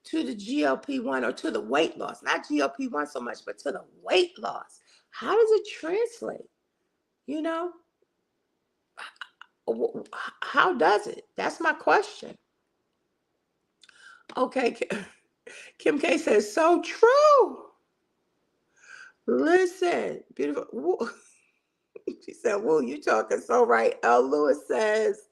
to the GLP-1 or to the weight loss? Not GLP-1 so much, but to the weight loss. How does it translate? How does it? That's my question. Okay. Kim K says, so true. Listen, beautiful. She said, "Woo, you talking so right." L. Lewis says,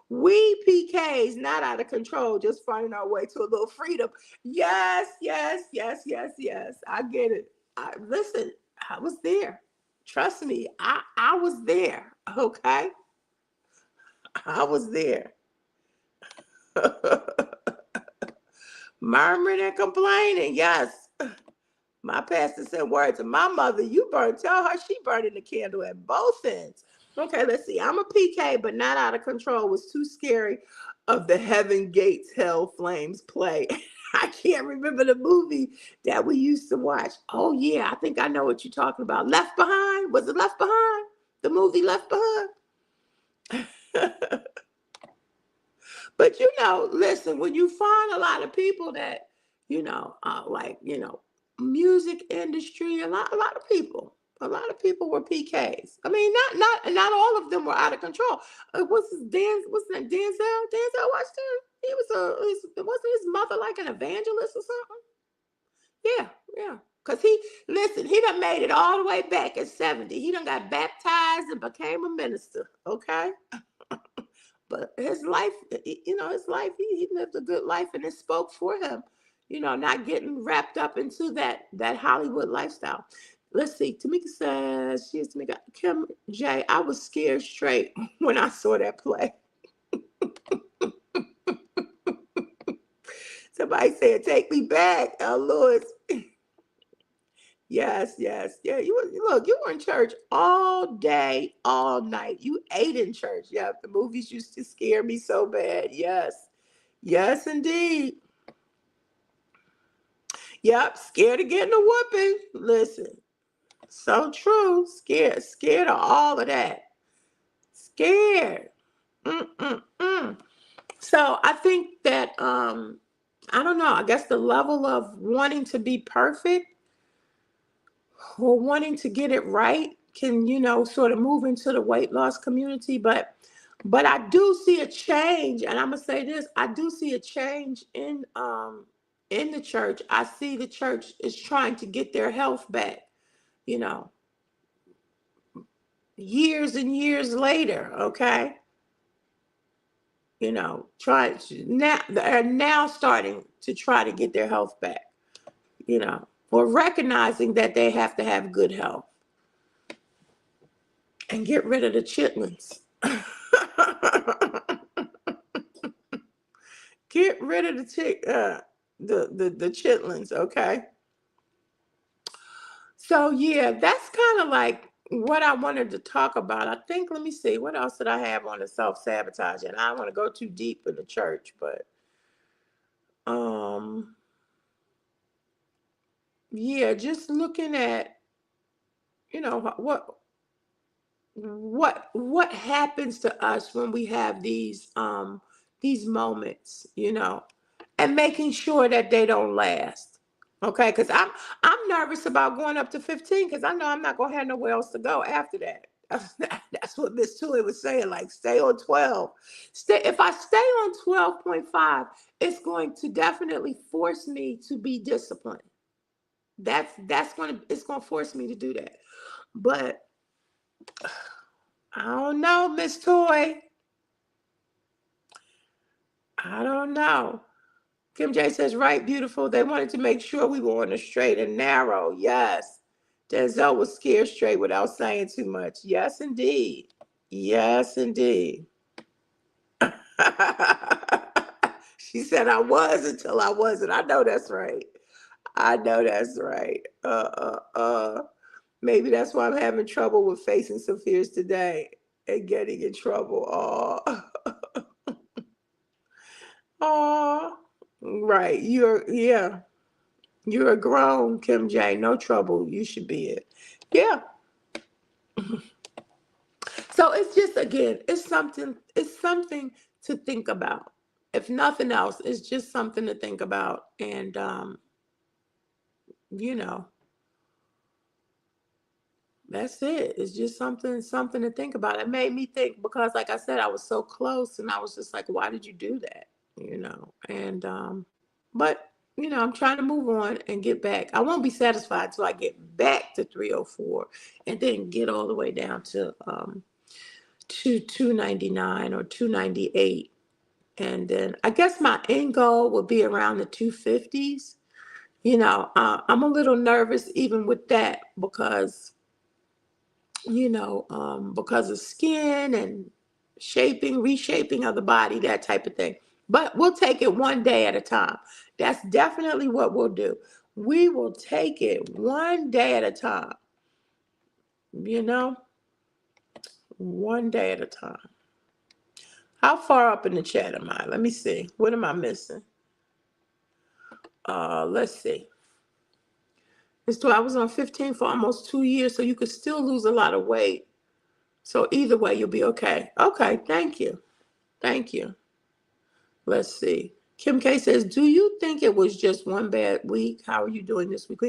"We PKs not out of control, just finding our way to a little freedom." Yes, yes, yes, yes, yes. I get it. Listen, I was there. Trust me, I was there. Okay, I was there. Murmuring and complaining. Yes. My pastor said, word to my mother, tell her she burning the candle at both ends. Okay, let's see. I'm a PK, but not out of control. It was too scary of the Heaven Gates Hell Flames play. I can't remember the movie that we used to watch. Oh, yeah, I think I know what you're talking about. Left Behind? Was it Left Behind? The movie Left Behind? But, listen, when you find a lot of people that, music industry, a lot of people. A lot of people were PKs. I mean, not all of them were out of control. What's his name? Denzel Washington. He was wasn't his mother like an evangelist or something? Yeah, yeah. Cause he done made it all the way back at 70. He done got baptized and became a minister. Okay. But his life, he lived a good life and it spoke for him, not getting wrapped up into that Hollywood lifestyle. Let's see. Tamika says, she's Tamika. Kim J, I was scared straight when I saw that play. Somebody said, take me back, L. Lewis. Yes, yes. Yeah, you were in church all day, all night. You ate in church. Yeah, the movies used to scare me so bad. Yes. Yes, indeed. Yep, scared of getting a whooping. Listen, so true. Scared of all of that. Scared. Mm-mm-mm. So I think that I don't know. I guess the level of wanting to be perfect or wanting to get it right can, sort of move into the weight loss community. But I do see a change, and I'm gonna say this: I do see a change in the church. I see the church is trying to get their health back. You know, years and years later. Okay, trying to now they're now starting to try to get their health back. Or recognizing that they have to have good health and get rid of the chitlins. Get rid of the chitlins, okay? So yeah, that's kind of like what I wanted to talk about. I think, let me see, what else did I have on the self-sabotage? And I don't want to go too deep in the church, but um yeah, just looking at, what happens to us when we have these moments, and making sure that they don't last. Okay, because I'm nervous about going up to 15 because I know I'm not gonna have nowhere else to go after that. That's what Miss Tui was saying, like stay on 12. If I stay on 12.5, it's going to definitely force me to be disciplined. It's gonna force me to do that. But I don't know, Miss Toy. I don't know. Kim J says, right, beautiful. They wanted to make sure we were on the straight and narrow. Yes. Denzel was scared straight without saying too much. Yes, indeed. Yes, indeed. She said I was until I wasn't. I know that's right. I know that's right. Maybe that's why I'm having trouble with facing some fears today and getting in trouble. Oh, oh, right. You're a grown Kim J. No trouble. You should be it. Yeah. So it's just, again, it's something to think about. If nothing else, it's just something to think about. And you know, that's it. It's just something to think about. It made me think because, like I said, I was so close and I was just like, why did you do that? And but I'm trying to move on and get back. I won't be satisfied till I get back to 304 and then get all the way down to 299 or 298. And then I guess my end goal would be around the 250s. I'm a little nervous even with that because because of skin and reshaping of the body, that type of thing. But we'll take it one day at a time. That's definitely what we'll do. We will take it one day at a time, you know, one day at a time. How far up in the chat am I? Let me see. What am I missing? Let's see. I was on 15 for almost 2 years, so you could still lose a lot of weight. So either way, you'll be okay. Okay, thank you. Thank you. Let's see. Kim K says, do you think it was just one bad week? How are you doing this week?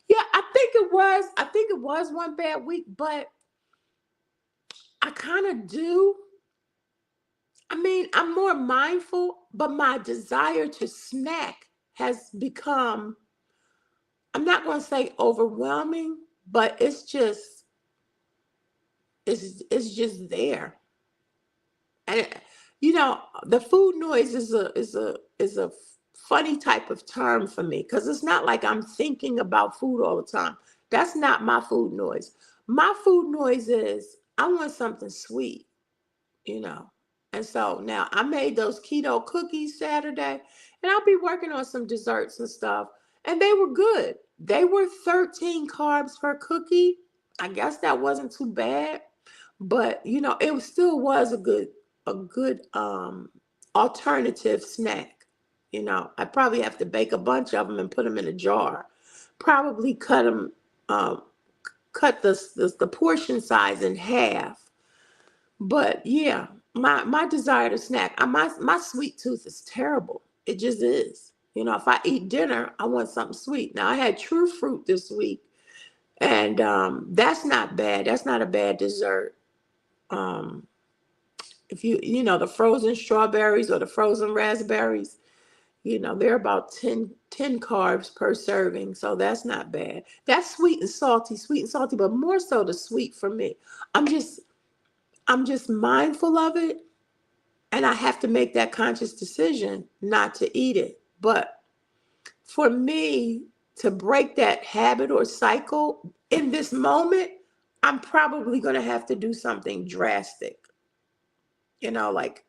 Yeah, I think it was. I think it was one bad week, but I kind of do. I mean, I'm more mindful, but my desire to snack has become, I'm not going to say overwhelming, but it's just there. And the food noise is a funny type of term for me because it's not like I'm thinking about food all the time. That's not my food noise. My food noise is I want something sweet, you know. And so now I made those keto cookies Saturday, and I'll be working on some desserts and stuff, and they were good. They were 13 carbs per cookie. I guess that wasn't too bad, but it still was a good alternative snack. I probably have to bake a bunch of them and put them in a jar. Probably um, cut the portion size in half. But yeah, my desire to snack, my sweet tooth is terrible. It just is. If I eat dinner, I want something sweet. Now I had true fruit this week, and that's not bad. That's not a bad dessert. Um, if the frozen strawberries or the frozen raspberries, they're about 10 carbs per serving, so that's not bad. That's sweet and salty, but more so the sweet for me. I'm just I'm just mindful of it, and I have to make that conscious decision not to eat it. But for me to break that habit or cycle in this moment, I'm probably going to have to do something drastic. Like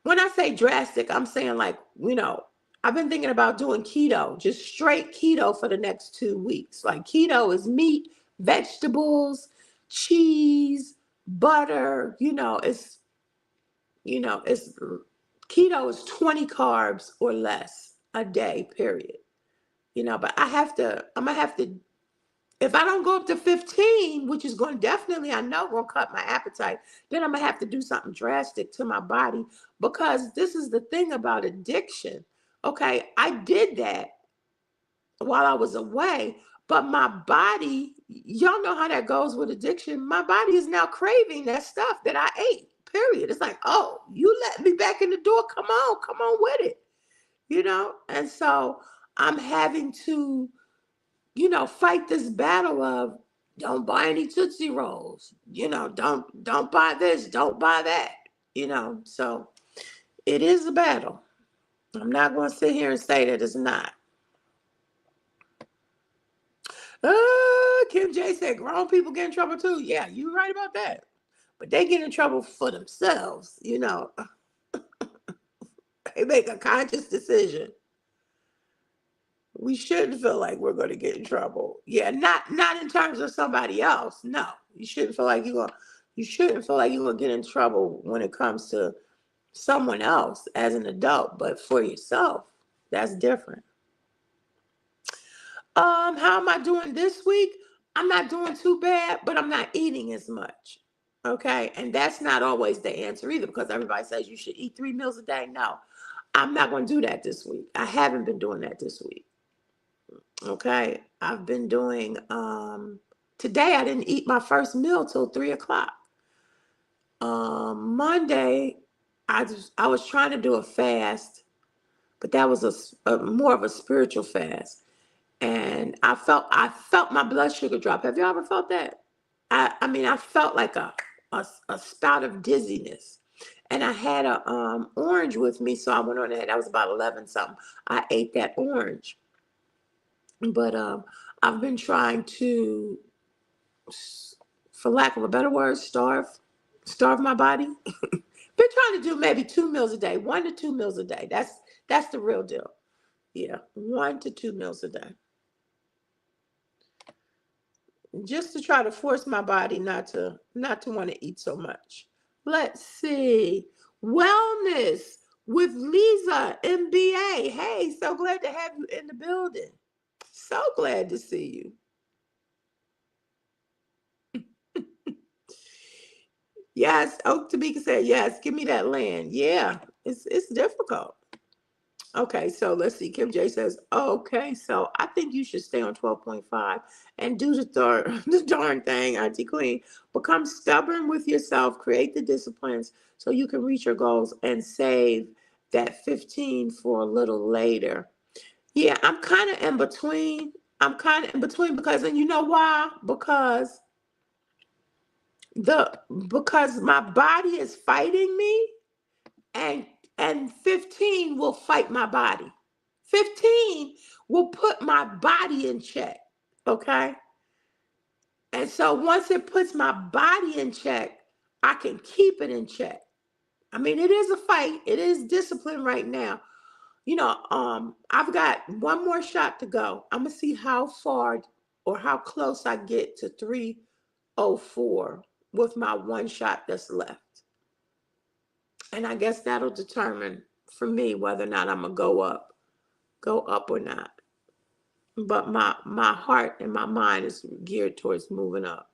when I say drastic, I'm saying like, I've been thinking about doing keto, just straight keto for the next 2 weeks. Like keto is meat, vegetables, cheese, butter, it's keto is 20 carbs or less a day, period. But I'm gonna have to, if I don't go up to 15, which is going to definitely, I know, will cut my appetite, then I'm gonna have to do something drastic to my body because this is the thing about addiction. Okay, I did that while I was away, but my body, y'all know how that goes with addiction. My body is now craving that stuff that I ate, period. It's like, oh, you let me back in the door. Come on with it. And so I'm having to fight this battle of don't buy any Tootsie Rolls, don't buy this, don't buy that, so it is a battle. I'm not going to sit here and say that it's not. Kim J said grown people get in trouble too. Yeah, you're right about that. But they get in trouble for themselves, They make a conscious decision. We shouldn't feel like we're going to get in trouble. Yeah, not in terms of somebody else. No, you shouldn't feel like you're going to get in trouble when it comes to someone else as an adult, but for yourself, that's different. How am I doing this week? I'm not doing too bad, but I'm not eating as much. Okay, and that's not always the answer either, because everybody says you should eat 3 meals a day. No, I'm not going to do that this week. I haven't been doing that this week. Okay, I've been doing. Today I didn't eat my first meal till 3 o'clock. Monday, I was trying to do a fast, but that was a more of a spiritual fast, and I felt my blood sugar drop. Have you ever felt that? I mean I felt like a spout of dizziness, and I had a orange with me, so I went on that. That was about 11 something. I ate that orange, but I've been trying to, for lack of a better word, starve my body. Been trying to do maybe 2 meals a day, 1 to 2 meals a day. That's the real deal. Yeah, 1 to 2 meals a day, just to try to force my body not to want to eat so much. Let's see, wellness with Lisa MBA. Hey, so glad to have you in the building. So glad to see you. Yes, Oak Tamika said yes. Give me that land. Yeah, it's difficult. Okay, so let's see. Kim J says, okay, so I think you should stay on 12.5 and do the darn thing, Auntie Queen. Become stubborn with yourself, create the disciplines so you can reach your goals and save that 15 for a little later. Yeah, I'm kind of in between. I'm kind of in between because, and you know why? The because my body is fighting me, and 15 will fight my body. 15 will put my body in check. Okay. And so once it puts my body in check, I can keep it in check. I mean, it is a fight. It is discipline right now. I've got one more shot to go. I'm gonna see how far or how close I get to 304 with my one shot that's left. And I guess that'll determine for me whether or not I'm gonna go up or not. But my heart and my mind is geared towards moving up.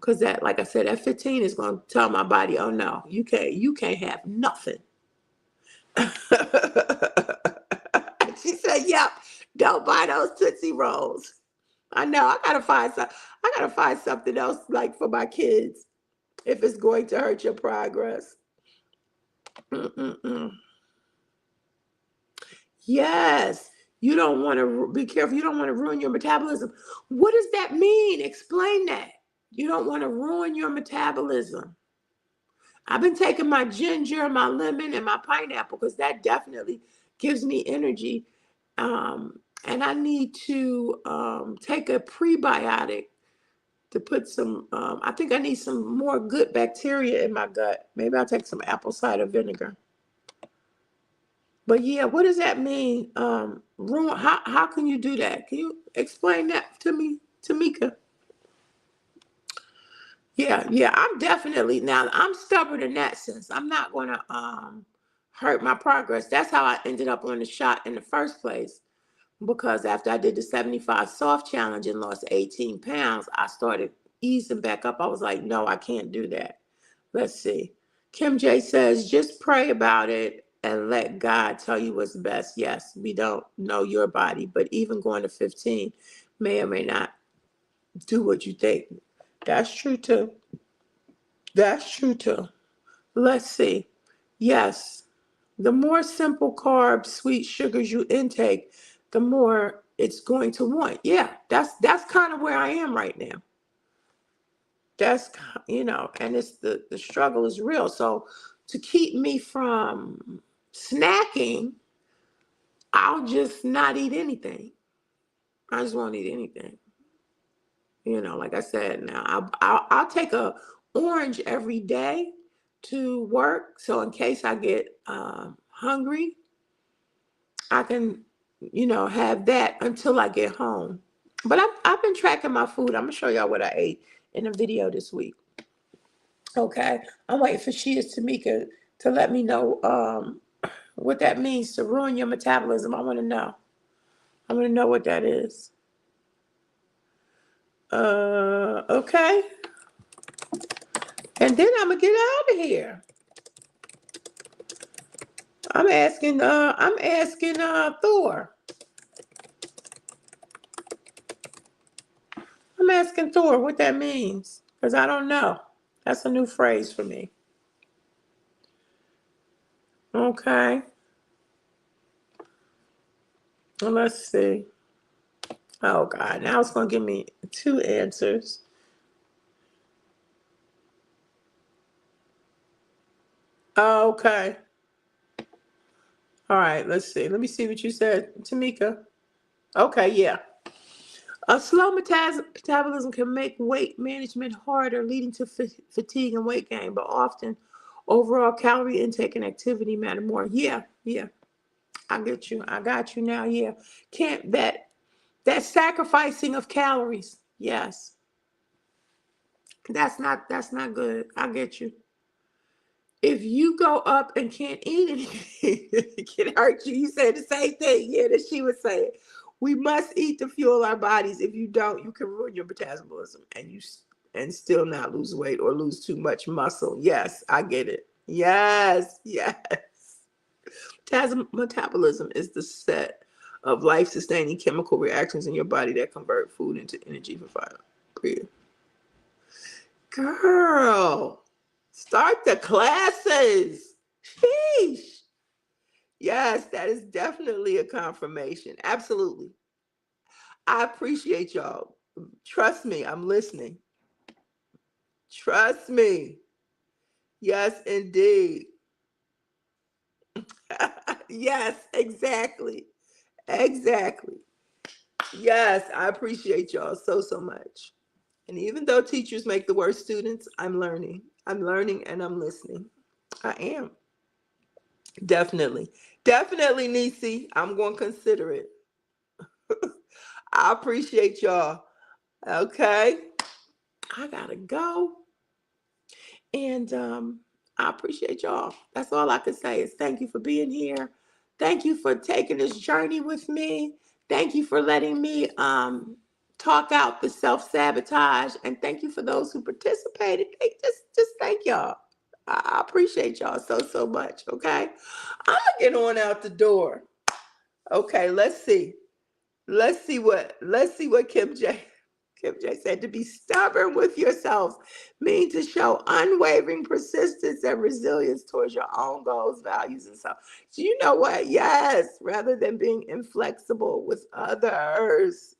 Cause that, like I said, that 15 is gonna tell my body, oh no, you can't have nothing. She said, yep, don't buy those Tootsie Rolls. I know, I gotta find something else like for my kids if it's going to hurt your progress. Mm-mm-mm. Yes, you don't want to be careful. You don't want to ruin your metabolism. What does that mean? Explain that. You don't want to ruin your metabolism. I've been taking my ginger, my lemon, and my pineapple because that definitely gives me energy. And I need to take a prebiotic to put some, I think I need some more good bacteria in my gut. Maybe I'll take some apple cider vinegar. But yeah, what does that mean? Ruin, how can you do that? Can you explain that to me, Tamika? Yeah, I'm definitely now I'm stubborn in that sense. I'm not gonna hurt my progress. That's how I ended up on the shot in the first place. Because after I did the 75 soft challenge and lost 18 pounds, I started easing back up. I was like, no, I can't do that. Let's see. Kim J says, just pray about it and let God tell you what's best. Yes, we don't know your body, but even going to 15 may or may not do what you think. That's true too. That's true too. Let's see. Yes, the more simple carbs, sweet sugars you intake, the more it's going to want. Yeah, that's kind of where I am right now. That's and it's the struggle is real. So to keep me from snacking, I'll just not eat anything. I just won't eat anything. Like I said, now I'll take a orange every day to work. So in case I get hungry, I can, have that until I get home. But I've been tracking my food. I'm gonna show y'all what I ate in a video this week. Okay, I'm waiting for she is Tamika to let me know what that means to ruin your metabolism. I want to know. I want to know what that is. Okay, and then I'm gonna get out of here. I'm asking Thor. I'm asking Thor what that means because I don't know. That's a new phrase for me. Okay. Well, let's see. Oh God, now it's gonna give me two answers. Okay. All right, let's see. Let me see what you said, Tamika. Okay, yeah. A slow metabolism can make weight management harder, leading to fatigue and weight gain, but often overall calorie intake and activity matter more. Yeah. I get you. I got you now. Yeah. Can't that sacrificing of calories. Yes. That's not good. I get you. If you go up and can't eat anything, it can hurt you. You said the same thing, yeah, that she was saying. We must eat to fuel our bodies. If you don't, you can ruin your metabolism and still not lose weight or lose too much muscle. Yes, I get it. Yes. Metabolism is the set of life-sustaining chemical reactions in your body that convert food into energy for fire. Breathe. Girl, start the classes. Sheesh. Yes, that is definitely a confirmation. Absolutely. I appreciate y'all. Trust me, I'm listening. Trust me. Yes, indeed. Yes, exactly. Exactly. Yes, I appreciate y'all so, so much. And even though teachers make the worst students, I'm learning. I'm learning and I'm listening. I am. Definitely. Definitely, Nisi. I'm going to consider it. I appreciate y'all. Okay. I got to go. And I appreciate y'all. That's all I can say is thank you for being here. Thank you for taking this journey with me. Thank you for letting me talk out the self-sabotage. And thank you for those who participated. Just thank y'all. I appreciate y'all so, so much. Okay. I'm gonna get on out the door. Okay, let's see. Let's see what Kim J said. To be stubborn with yourself means to show unwavering persistence and resilience towards your own goals, values, and so. So you know what? Yes, rather than being inflexible with others,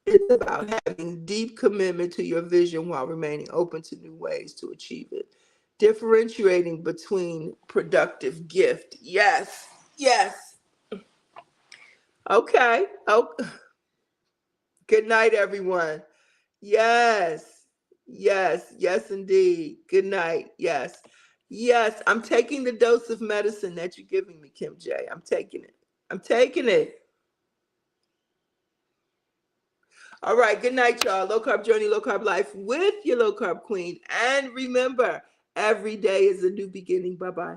it's about having deep commitment to your vision while remaining open to new ways to achieve it. Differentiating between productive gift. Yes, yes. Okay. Oh, good night, everyone. Yes. Yes. Yes, indeed. Good night. Yes. Yes. I'm taking the dose of medicine that you're giving me, Kim J. I'm taking it. I'm taking it. All right. Good night, y'all. Low carb journey, low carb life with your low carb queen. And remember, every day is a new beginning. Bye bye.